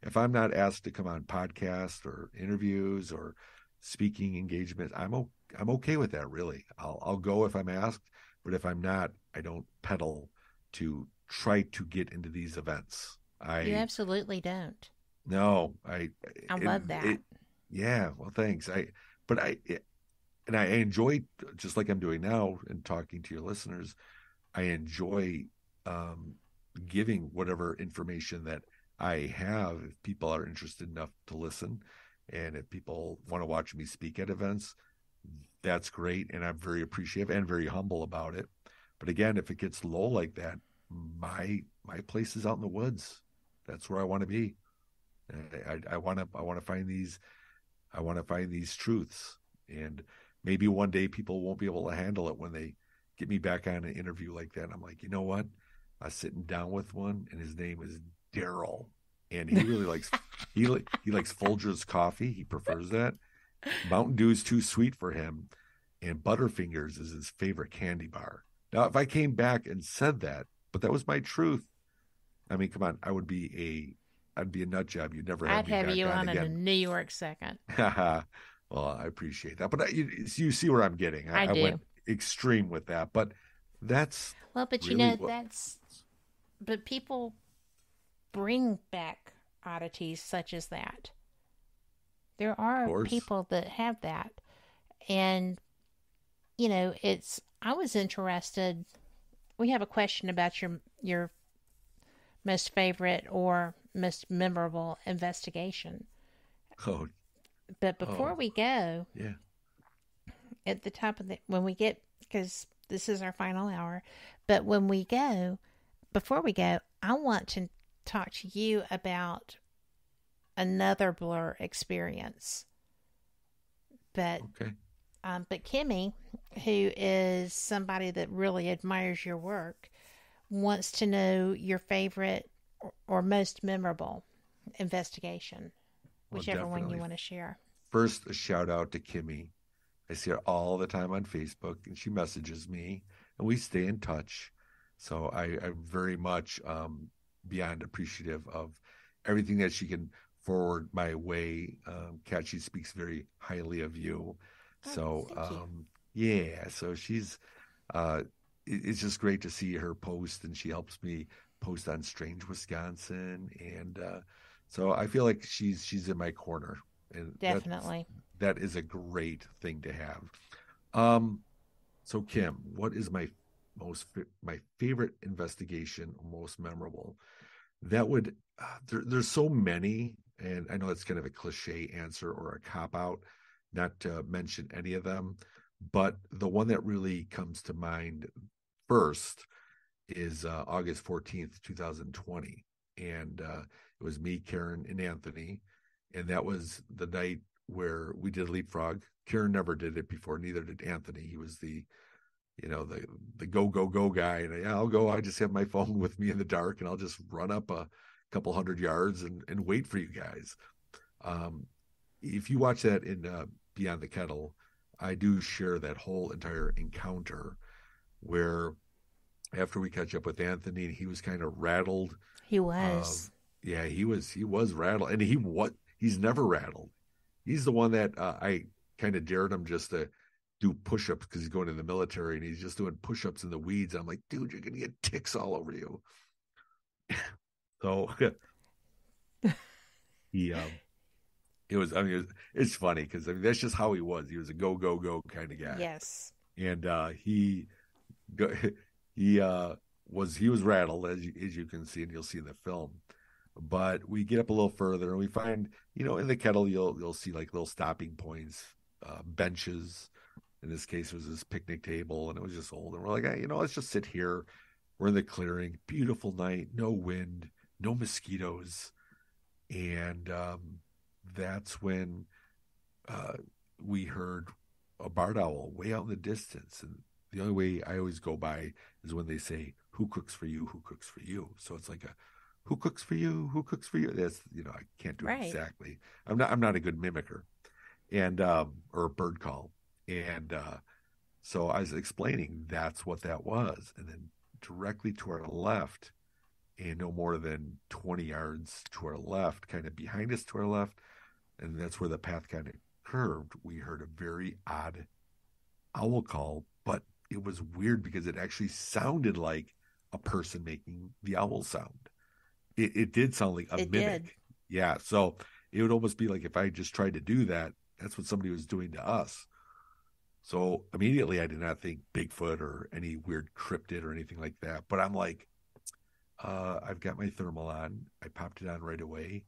If I'm not asked to come on podcasts or interviews or speaking engagements, I'm okay with that. Really, I'll go if I'm asked, but if I'm not, I don't pedal to try to get into these events. You absolutely don't. No, I love that. Yeah, well, thanks. I enjoy, just like I'm doing now and talking to your listeners, I enjoy giving whatever information that I have if people are interested enough to listen. And if people want to watch me speak at events, that's great. And I'm very appreciative and very humble about it. But again, if it gets low like that, my place is out in the woods. That's where I want to be. I want to find these. I want to find these truths, and maybe one day people won't be able to handle it when they get me back on an interview like that. And I'm like, you know what? I was sitting down with one, and his name is Daryl, and he really likes he likes Folgers coffee. He prefers that. Mountain Dew is too sweet for him, and Butterfingers is his favorite candy bar. Now, if I came back and said that, but that was my truth, I mean, come on, I'd be a nut job. You'd never have I'd me have back you on in a again. New York second. Well, I appreciate that, but you see where I'm getting. I do. Went extreme with that, but that's well, but really you know but people bring back oddities such as that. There are people that have that, and you know, I was interested. We have a question about your most favorite or most memorable investigation. Oh. But before we go, yeah, at the top of because this is our final hour, but before we go, I want to talk to you about another blur experience. But Kimmy, who is somebody that really admires your work, wants to know your favorite or most memorable investigation, whichever one you want to share. First, a shout out to Kimmy. I see her all the time on Facebook, and she messages me, and we stay in touch. So I'm very much beyond appreciative of everything that she can forward my way. Kat, she speaks very highly of you. So yeah, so she's it's just great to see her post, and she helps me post on Strange Wisconsin, and so I feel like she's in my corner, and definitely that is a great thing to have. So Kim, what is my favorite investigation, most memorable? That would there's so many, and I know that's kind of a cliche answer or a cop out, not to mention any of them, but the one that really comes to mind first is August 14th, 2020. And it was me, Karen, and Anthony. And that was the night where we did leapfrog. Karen never did it before, neither did Anthony. He was the go guy. And I'll go. I just have my phone with me in the dark, and I'll just run up a couple hundred yards and wait for you guys. If you watch that in Beyond the Kettle, I do share that whole entire encounter where after we catch up with Anthony, he was kind of rattled. He was. Yeah, he was rattled, and he's never rattled. He's the one that I kind of dared him just to do push-ups because he's going in the military, and he's just doing push-ups in the weeds. And I'm like, dude, you're gonna get ticks all over you. So it's funny because that's just how he was. He was a go kind of guy. Yes. And he was rattled, as you can see, and you'll see in the film. But we get up a little further, and we find, in the kettle you'll see like little stopping points, benches. In this case, it was this picnic table, and it was just old. And we're like, hey, let's just sit here. We're in the clearing, beautiful night, no wind, no mosquitoes, and that's when we heard a barred owl way out in the distance. And the only way I always go by is when they say, "Who cooks for you? Who cooks for you?" So it's like "Who cooks for you? Who cooks for you?" That's I can't do it exactly. I'm not a good mimicker, and or a bird call. And so I was explaining that's what that was, and then directly to our left, and no more than 20 yards to our left, kind of behind us to our left, and that's where the path kind of curved, we heard a very odd owl call, but it was weird because it actually sounded like a person making the owl sound. It did sound like a mimic. Did. Yeah, so it would almost be like if I just tried to do that, that's what somebody was doing to us. So immediately I did not think Bigfoot or any weird cryptid or anything like that. But I'm like, I've got my thermal on. I popped it on right away,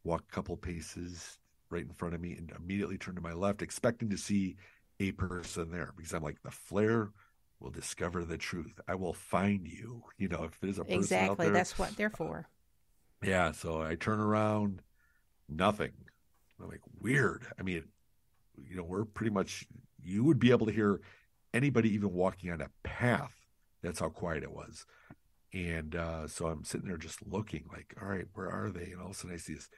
walked a couple paces right in front of me, and immediately turned to my left, expecting to see a person there, because I'm like, the flare will discover the truth. I will find you. If there's a person out there. That's what they're for. Yeah. So I turn around, nothing. I'm like, weird. I mean, we're pretty much, you would be able to hear anybody even walking on a path. That's how quiet it was. And so I'm sitting there just looking like, all right, where are they? And all of a sudden I see this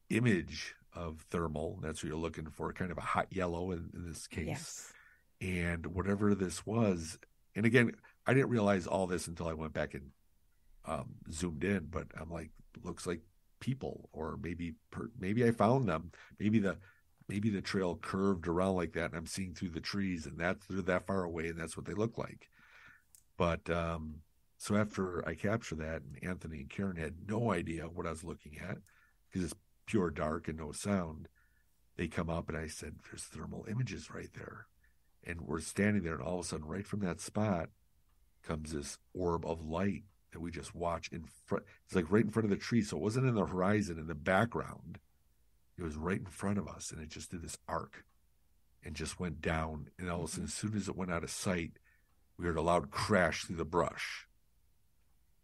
image of thermal. That's what you're looking for, kind of a hot yellow in this case. Yes. And whatever this was, and again, I didn't realize all this until I went back and zoomed in, but I'm like, looks like people, or maybe I found them. Maybe the trail curved around like that, and I'm seeing through the trees, and they're that far away, and that's what they look like. But so after I captured that, and Anthony and Karen had no idea what I was looking at because it's pure dark and no sound, they come up and I said, "There's thermal images right there," and we're standing there, and all of a sudden, right from that spot, comes this orb of light that we just watch in front. It's like right in front of the tree, so it wasn't in the horizon in the background. It was right in front of us, and it just did this arc and just went down. And all of a sudden, as soon as it went out of sight, we heard a loud crash through the brush.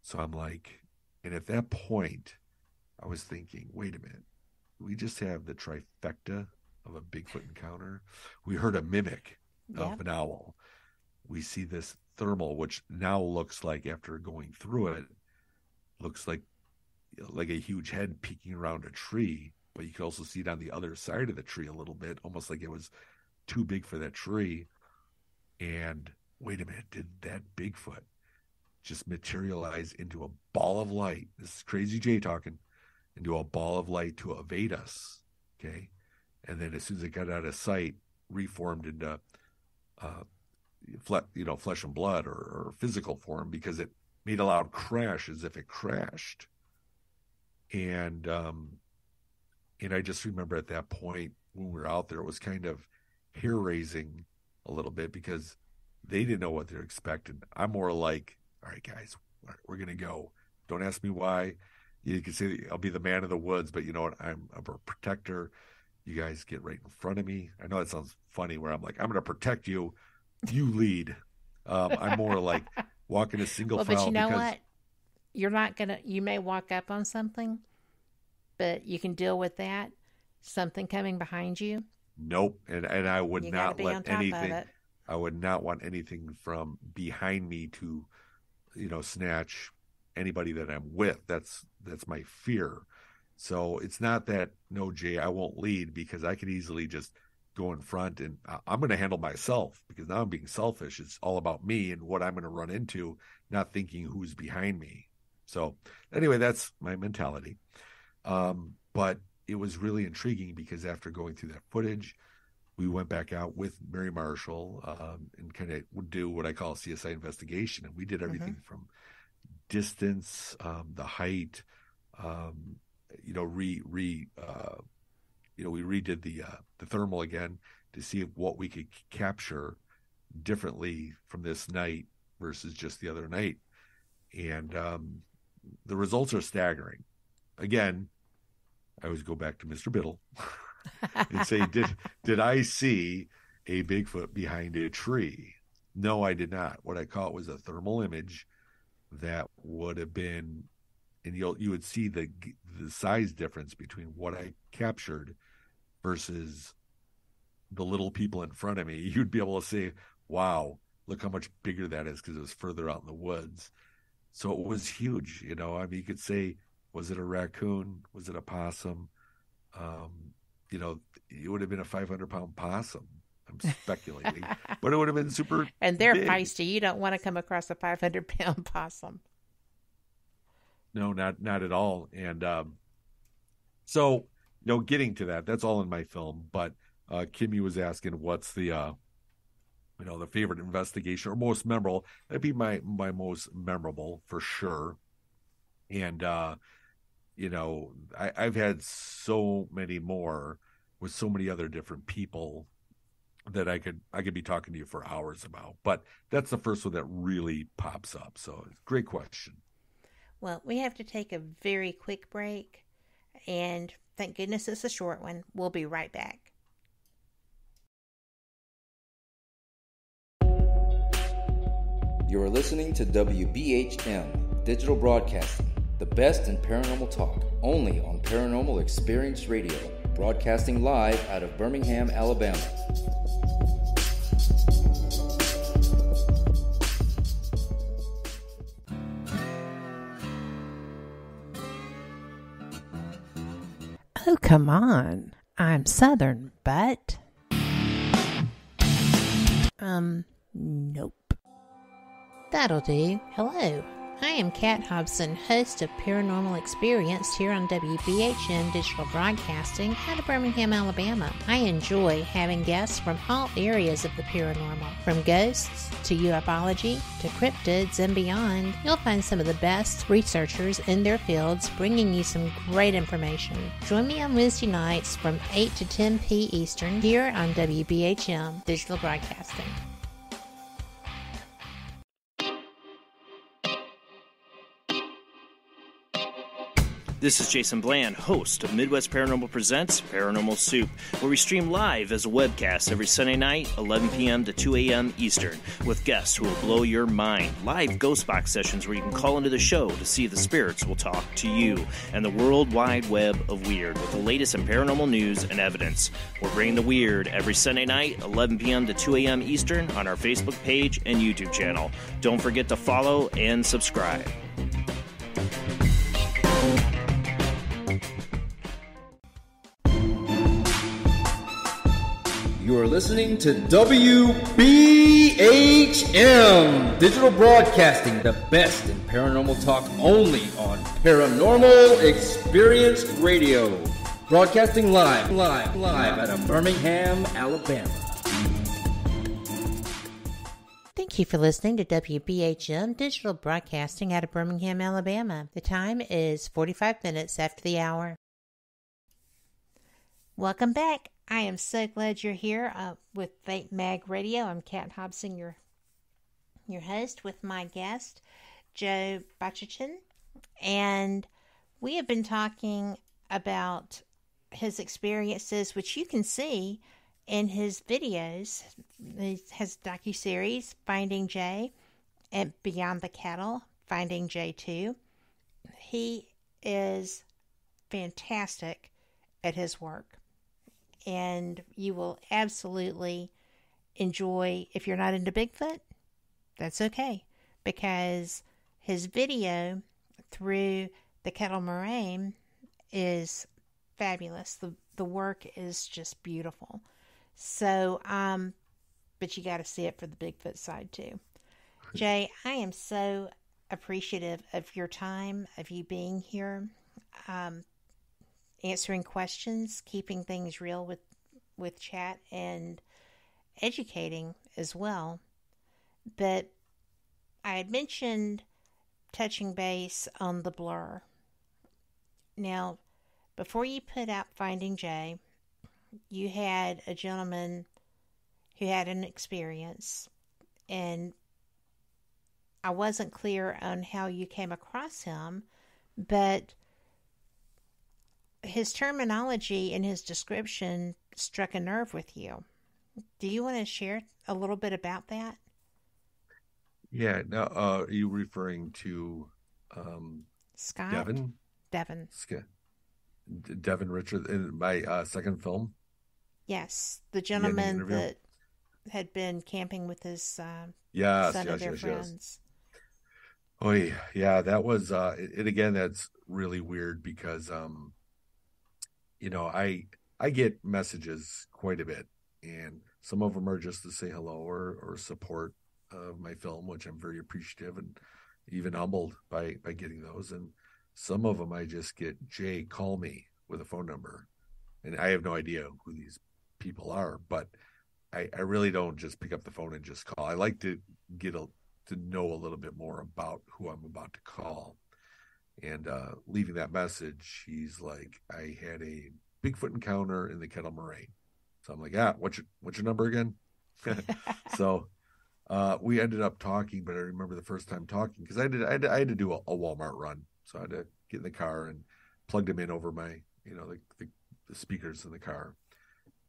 So I'm like, and at that point, I was thinking, wait a minute, we just have the trifecta of a Bigfoot encounter. We heard a mimic of an owl. We see this thermal, which now looks like, after going through it, looks like a huge head peeking around a tree, but you can also see it on the other side of the tree a little bit, almost like it was too big for that tree. And wait a minute, did that Bigfoot just materialize into a ball of light? This is Crazy Jay talking. Into a ball of light to evade us, okay? And then as soon as it got out of sight, reformed into flesh and blood or physical form, because it made a loud crash as if it crashed. And I just remember at that point when we were out there, it was kind of hair raising a little bit because they didn't know what they're expecting. I'm more like, all right, guys, we're going to go. Don't ask me why. You can say I'll be the man of the woods, but you know what? I'm a protector. You guys get right in front of me. I know that sounds funny where I'm like, I'm going to protect you. You lead. I'm more like walking a single file. But you know what? You're not going to, you may walk up on something, but you can deal with that. Something coming behind you. Nope. And I would not let anything, I would not want anything from behind me to, snatch anybody that I'm with. That's my fear. So it's not that, no, Jay, I won't lead, because I could easily just go in front and I'm going to handle myself, because now I'm being selfish. It's all about me and what I'm going to run into, not thinking who's behind me. So anyway, that's my mentality. But it was really intriguing because after going through that footage, we went back out with Mary Marshall and kind of would do what I call a CSI investigation. And we did everything from distance, the height, we redid the thermal again to see what we could capture differently from this night versus just the other night. And the results are staggering. Again, I always go back to Mr. Biddle and say, did I see a Bigfoot behind a tree? No, I did not. What I caught was a thermal image that would have been, and you would see the size difference between what I captured versus the little people in front of me. You'd be able to say, wow, look how much bigger that is, because it was further out in the woods. So it was huge. You could say, was it a raccoon? Was it a possum? It would have been a 500-pound possum. I'm speculating, but it would have been super. And they're big. feisty. You don't want to come across a 500-pound possum. No, not at all. And so, getting to that's all in my film. But Kimmy was asking, what's the the favorite investigation or most memorable? That'd be my most memorable for sure. And I've had so many more with so many other different people that I could be talking to you for hours about. But that's the first one that really pops up. So great question. Well, we have to take a very quick break, and thank goodness it's a short one. We'll be right back. You are listening to WBHM Digital Broadcasting, the best in paranormal talk, only on Paranormal Experience Radio, broadcasting live out of Birmingham, Alabama. Oh, come on. I'm Southern, but... nope. That'll do. Hello. I am Kat Hobson, host of Paranormal Experience here on WBHM Digital Broadcasting out of Birmingham, Alabama. I enjoy having guests from all areas of the paranormal, from ghosts to ufology to cryptids and beyond. You'll find some of the best researchers in their fields bringing you some great information. Join me on Wednesday nights from 8 to 10 p. Eastern here on WBHM Digital Broadcasting. This is Jason Bland, host of Midwest Paranormal Presents Paranormal Soup, where we stream live as a webcast every Sunday night, 11 p.m. to 2 a.m. Eastern, with guests who will blow your mind. Live ghost box sessions where you can call into the show to see if the spirits will talk to you, and the world wide web of weird with the latest in paranormal news and evidence. We're bringing the weird every Sunday night, 11 p.m. to 2 a.m. Eastern on our Facebook page and YouTube channel. Don't forget to follow and subscribe. You are listening to WBHM Digital Broadcasting, the best in paranormal talk, only on Paranormal Experience Radio. Broadcasting live out of Birmingham, Alabama. Thank you for listening to WBHM Digital Broadcasting out of Birmingham, Alabama. The time is 45 minutes after the hour. Welcome back. I am so glad you're here with Fate Mag Radio. I'm Kat Hobson, your host, with my guest, Joe Bachochin. And we have been talking about his experiences, which you can see in his videos. He has a docuseries, Finding Jay, and Beyond the Cattle, Finding Jay 2. He is fantastic at his work. And you will absolutely enjoy, if you're not into Bigfoot, that's okay. Because his video through the Kettle Moraine is fabulous. The work is just beautiful. So, but you got to see it for the Bigfoot side too. Jay, I am so appreciative of your time, of you being here. Answering questions, keeping things real with chat, and educating as well. But I had mentioned touching base on the blur. Now, before you put out Finding Jay, you had a gentleman who had an experience, and I wasn't clear on how you came across him, but his terminology and his description struck a nerve with you. Do you want to share a little bit about that? Yeah. Now, are you referring to Scott? Devin? Devin Richard in my second film? Yes. The gentleman that had been camping with his son and their friends. Oh, yeah. That was, it again, that's really weird because, I get messages quite a bit, and some of them are just to say hello or support my film, which I'm very appreciative and even humbled by getting those. And some of them I just get, Jay, call me, with a phone number. And I have no idea who these people are, but I really don't just pick up the phone and just call. I like to get to know a little bit more about who I'm about to call. And leaving that message, he's like, I had a Bigfoot encounter in the Kettle Moraine. So I'm like, what's your number again? So we ended up talking, but I remember the first time talking because I had to do a Walmart run. So I had to get in the car and plugged him in over my, the speakers in the car.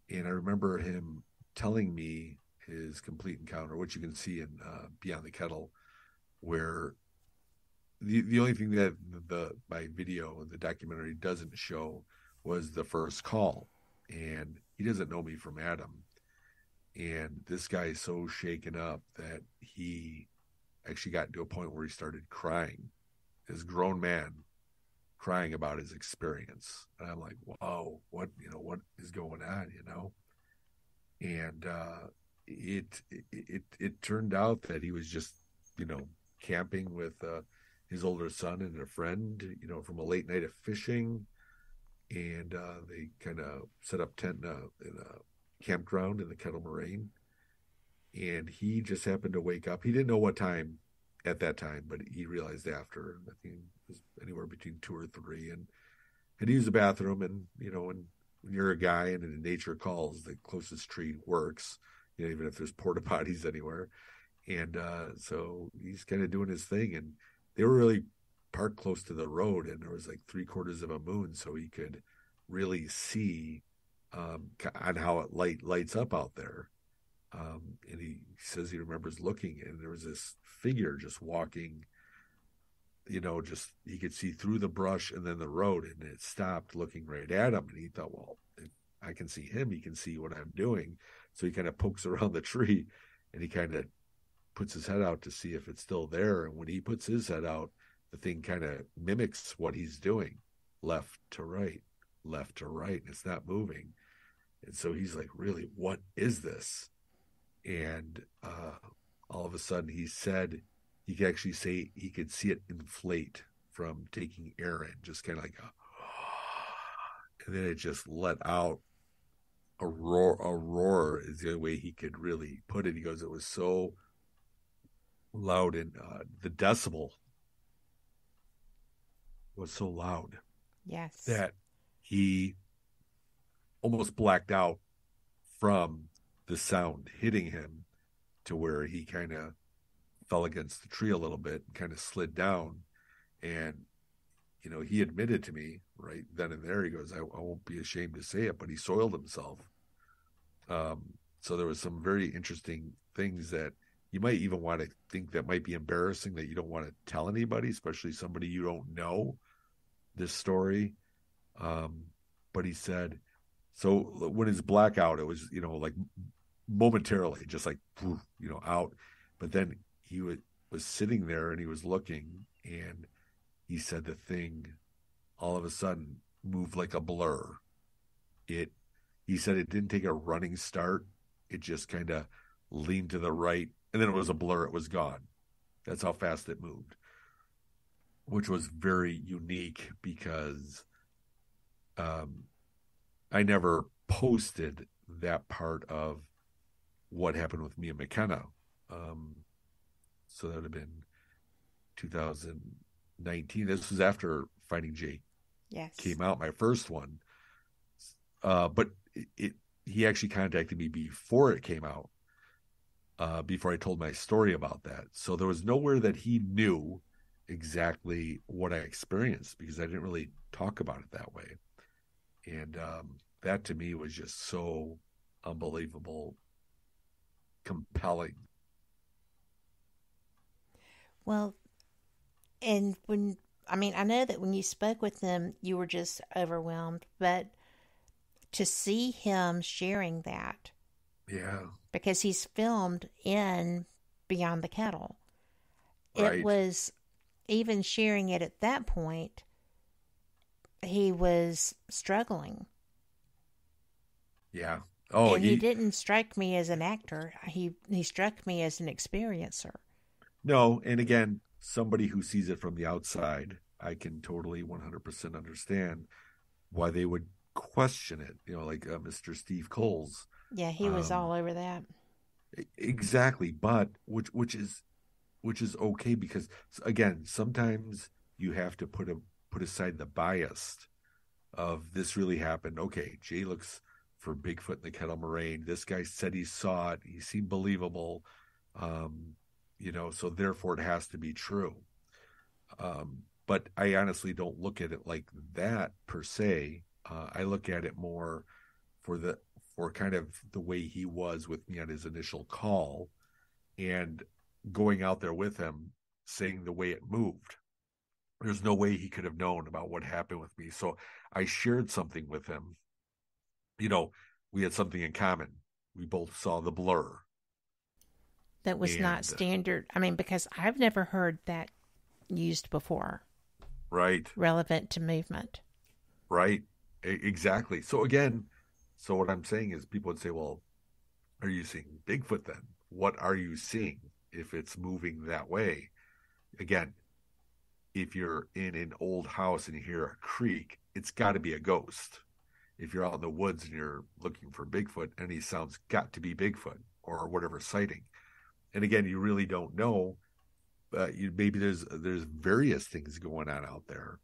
And I remember him telling me his complete encounter, which you can see in Beyond the Kettle, where the only thing that my video and the documentary doesn't show was the first call, and he doesn't know me from Adam. And this guy is so shaken up that he actually got to a point where he started crying. This grown man crying about his experience. And I'm like, wow, what is going on, And it turned out that he was just, camping with his older son and a friend, from a late night of fishing. And they kind of set up tent in a campground in the Kettle Moraine. And he just happened to wake up. He didn't know what time at that time, but he realized after. I think it was anywhere between 2 or 3. And had to use the bathroom. And, when you're a guy and in nature calls, the closest tree works, even if there's porta potties anywhere. And so he's kind of doing his thing. And they were really parked close to the road, and there was like 3/4 of a moon, so he could really see on how it lights up out there. And he says he remembers looking, and there was this figure just walking, just he could see through the brush and then the road, and it stopped looking right at him. And he thought, well, if I can see him, he can see what I'm doing. So he kind of pokes around the tree, and he kind of puts his head out to see if it's still there. And when he puts his head out, the thing kind of mimics what he's doing, left to right, and it's not moving. And so he's like, really, what is this? And all of a sudden he said he could actually say he could see it inflate from taking air in, just kind of like and then it just let out a roar is the only way he could really put it. He goes, it was so loud, and the decibel was so loud, yes, that he almost blacked out from the sound hitting him, to where he kind of fell against the tree a little bit and kind of slid down. And he admitted to me right then and there, he goes, I won't be ashamed to say it, but he soiled himself. So there was some very interesting things that you might even want to think that might be embarrassing, that you don't want to tell anybody, especially somebody you don't know, this story. But he said, so when his blackout, it was, like momentarily, just like, out. But then he was sitting there and he was looking, and he said the thing all of a sudden moved like a blur. He said it didn't take a running start. It just kind of leaned to the right, and then it was a blur. It was gone. That's how fast it moved, which was very unique, because I never posted that part of what happened with me and McKenna. So that would have been 2019. This was after Finding Jake came out, my first one. But he actually contacted me before it came out, before I told my story about that. So there was nowhere that he knew exactly what I experienced, because I didn't really talk about it that way. And that to me was just so unbelievable, compelling. Well, and I know that when you spoke with him, you were just overwhelmed, but to see him sharing that. Yeah. Because he's filmed in Beyond the Kettle. Right. It was, even sharing it at that point, he was struggling. Yeah. Oh, and he didn't strike me as an actor. He struck me as an experiencer. No, and again, somebody who sees it from the outside, I can totally 100% understand why they would question it. Like Mr. Steve Coles. Yeah, he was all over that. Exactly, but which is okay, because again, sometimes you have to put aside the bias of this really happened. Okay, Jay looks for Bigfoot in the Kettle Moraine. This guy said he saw it. He seemed believable. So therefore it has to be true. But I honestly don't look at it like that per se. I look at it more for kind of the way he was with me on his initial call, and going out there with him saying the way it moved. There's no way he could have known about what happened with me. So I shared something with him. You know, we had something in common. We both saw the blur. That was not standard. I mean, because I've never heard that used before. Right. Relevant to movement. Right. Exactly. So again, so what I'm saying is people would say, well, are you seeing Bigfoot then? What are you seeing if it's moving that way? Again, if you're in an old house and you hear a creak, it's got to be a ghost. If you're out in the woods and you're looking for Bigfoot, any sound's got to be Bigfoot or whatever sighting. And again, you really don't know. Maybe there's various things going on out there.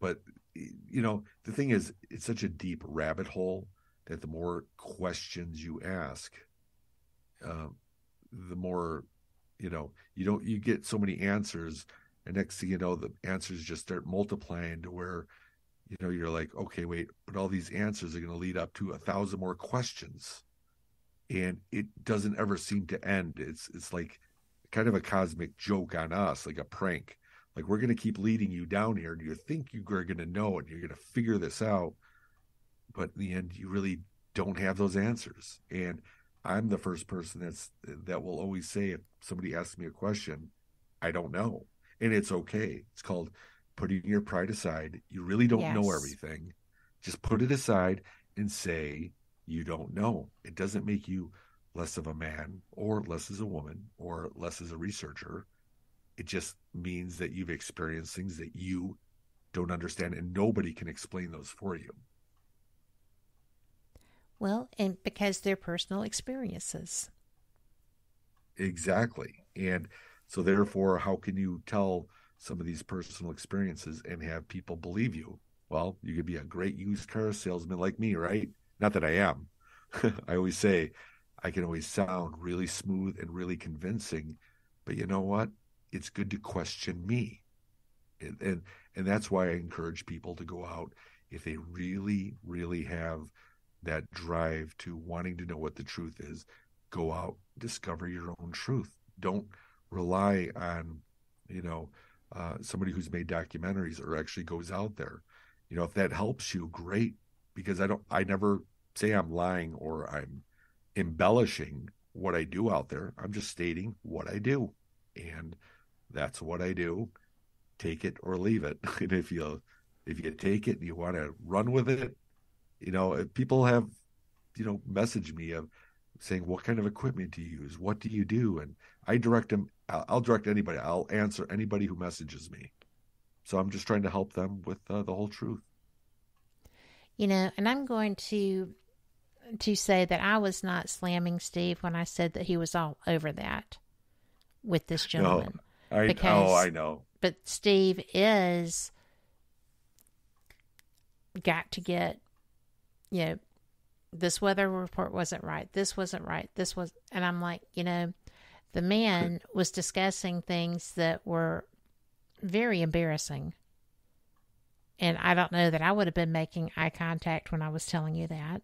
But, you know, the thing is, it's such a deep rabbit hole that the more questions you ask, the more, you know, you get so many answers. And next thing you know, the answers just start multiplying to where, you know, you're like, okay, wait, but all these answers are going to lead up to 1,000 more questions. And it doesn't ever seem to end. It's like kind of a cosmic joke on us, like a prank. Like, we're going to keep leading you down here, and you think you're going to know it, you're going to figure this out. But in the end, you really don't have those answers. And I'm the first person that will always say, if somebody asks me a question, I don't know. And it's okay. It's called putting your pride aside. You really don't know everything. Just put it aside and say, you don't know. It doesn't make you less of a man or less as a woman or less as a researcher. It just means that you've experienced things that you don't understand, and nobody can explain those for you. Well, and because they're personal experiences. Exactly. And so therefore, how can you tell some of these personal experiences and have people believe you? Well, you could be a great used car salesman like me, right? Not that I am. I always say I can always sound really smooth and really convincing, but you know what? It's good to question me. And that's why I encourage people to go out if they really, really have that drive to wanting to know what the truth is. Go out, discover your own truth. Don't rely on, you know, somebody who's made documentaries or actually goes out there. You know, if that helps you, great. Because I never say I'm lying or I'm embellishing what I do out there. I'm just stating what I do. And that's what I do. Take it or leave it. And if you take it and you want to run with it, you know, if people have, you know, messaged me of saying, what kind of equipment do you use? What do you do? And I direct them. I'll direct anybody. I'll answer anybody who messages me. So I'm just trying to help them with the whole truth. You know, and I'm going to say that I was not slamming Steve when I said that he was all over that with this gentleman. No, I know. But Steve is got to get, you know, this weather report wasn't right. This wasn't right. This was, and I'm like, you know, the man was discussing things that were very embarrassing. And I don't know that I would have been making eye contact when I was telling you that.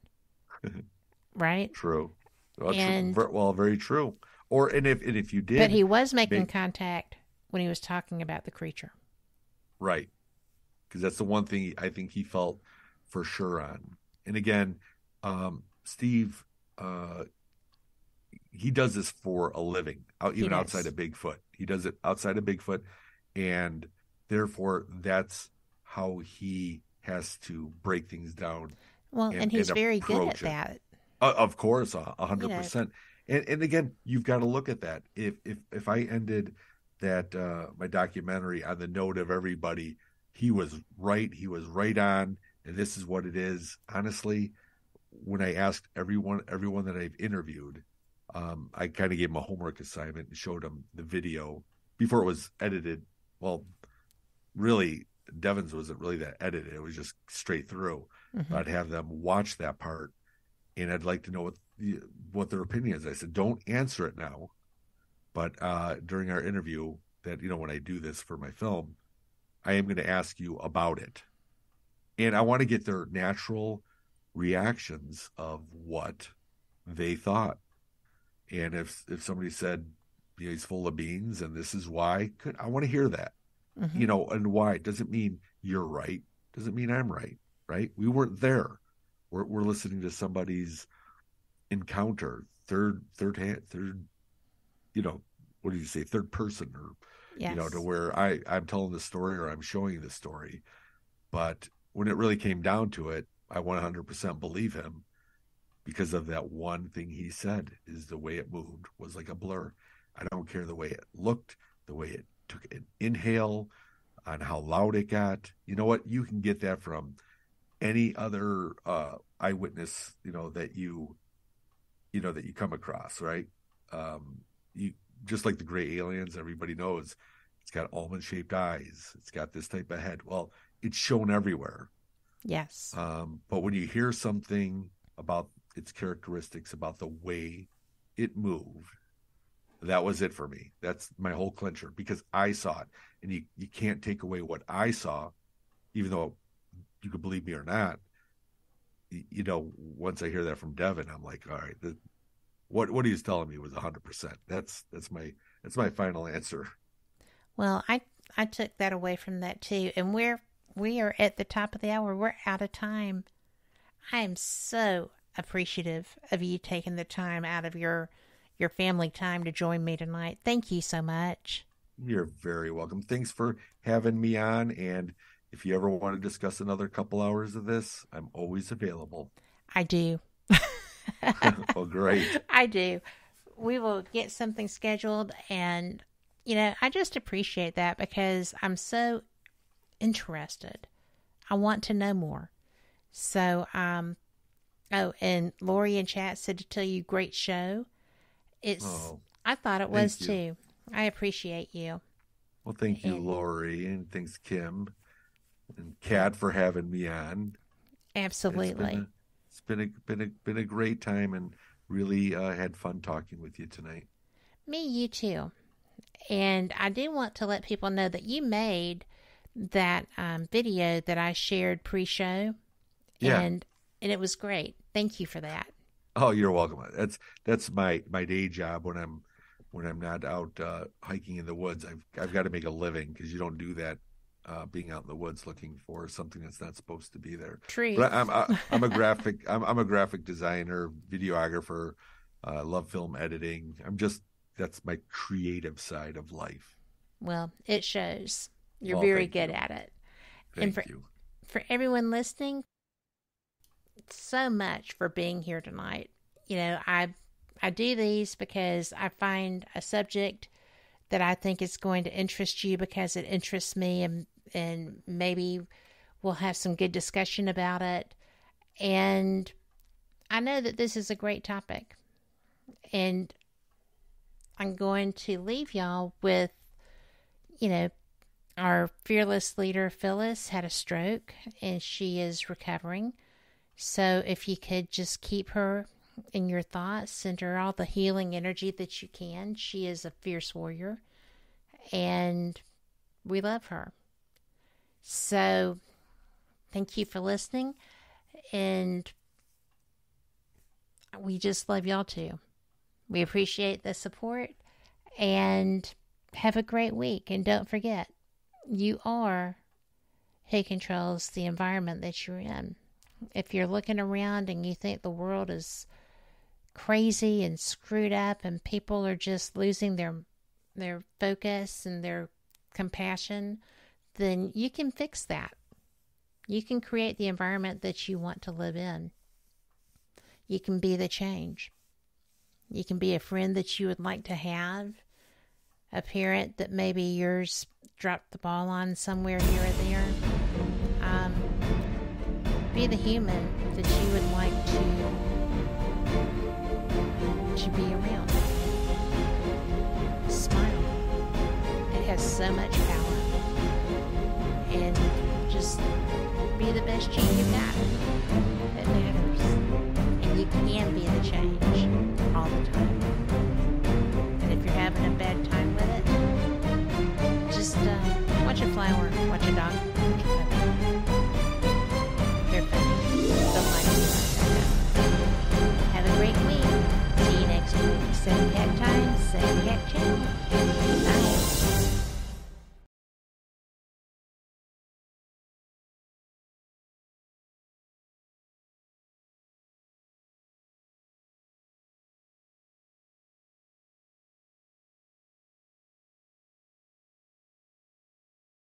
Right? True. Well, and, very true. And if you did. But he was making contact when he was talking about the creature. Right. Because that's the one thing I think he felt for sure on. And again, Steve, he does this for a living, even outside of Bigfoot. He does it outside of Bigfoot. And therefore, that's how he has to break things down. Well, and he's very good at that. Of course, 100%. And again, you've got to look at that. If I ended that my documentary on the note of everybody, he was right on, and this is what it is. Honestly, when I asked everyone that I've interviewed, I kind of gave him a homework assignment and showed him the video before it was edited. Well, really, Devin's wasn't really that edited. It was just straight through. Mm-hmm. I'd have them watch that part, and I'd like to know what their opinion is. I said, don't answer it now, but during our interview, that, you know, when I do this for my film, I am going to ask you about it, and I want to get their natural reactions of what they thought. And if somebody said he's full of beans, and this is why. I want to hear that, Mm-hmm. And why. It doesn't mean you're right. Doesn't mean I'm right, right? We weren't there. We're listening to somebody's encounter, third, what do you say, third person, or, Yes. to where I'm telling the story or I'm showing the story. But when it really came down to it, I 100% believe him because of that one thing he said, is the way it moved was like a blur. I don't care the way it looked, the way it took an inhale, on how loud it got. You know what? You can get that from any other eyewitness, that you come across, right? You just like the gray aliens, everybody knows it's got almond-shaped eyes. It's got this type of head. Well, it's shown everywhere. Yes. But when you hear something about its characteristics, about the way it moved, that was it for me. That's my whole clincher, because I saw it, and you can't take away what I saw, even though you could believe me or not. Once I hear that from Devin, I'm like, all right, what he's telling me was 100%. That's my final answer. Well, I took that away from that too, and we are at the top of the hour. We're out of time. I am so appreciative of you taking the time out of your family time to join me tonight. Thank you so much. You're very welcome. Thanks for having me on. And if you ever want to discuss another couple hours of this, I'm always available. I do. Well, great. I do. We will get something scheduled. And, I just appreciate that because I'm so interested. I want to know more. So, and Lori in chat said to tell you, great show. I thought it was too. I appreciate you. Well, thank you, Lori, and thanks, Kim and Kat, for having me on. Absolutely. It's been a great time, and really had fun talking with you tonight. You too. And I do want to let people know that you made that video that I shared pre-show. Yeah. And it was great. Thank you for that. Oh, you're welcome. That's my day job when I'm not out hiking in the woods. I've got to make a living, because you don't do that being out in the woods looking for something that's not supposed to be there. True. But I'm a graphic designer, videographer. Love film editing. That's my creative side of life. Well, it shows. You're very good at it. Thank you. For everyone listening, so much for being here tonight. I do these because I find a subject that I think is going to interest you, because it interests me, and maybe we'll have some good discussion about it. And I know that this is a great topic, and I'm going to leave y'all with, our fearless leader, Phyllis, had a stroke, and she is recovering. So if you could just keep her in your thoughts, send her all the healing energy that you can. She is a fierce warrior, and we love her. So thank you for listening, and we just love y'all too. We appreciate the support, and have a great week. And don't forget, you are who controls the environment that you're in. If you're looking around and you think the world is crazy and screwed up, and people are just losing their focus and their compassion, then you can fix that. You can create the environment that you want to live in. You can be the change. You can be a friend that you would like to have, a parent that maybe yours dropped the ball on somewhere here or there. Be the human that you would like to be around. Smile. It has so much power. And just be the best you got. It matters. And you can be the change all the time. And if you're having a bad time with it, just watch a flower, watch a dog, watch a puppy. They're funny. They'll like you. Have a great week. See you next week. Same cat times. Zodiac Channel.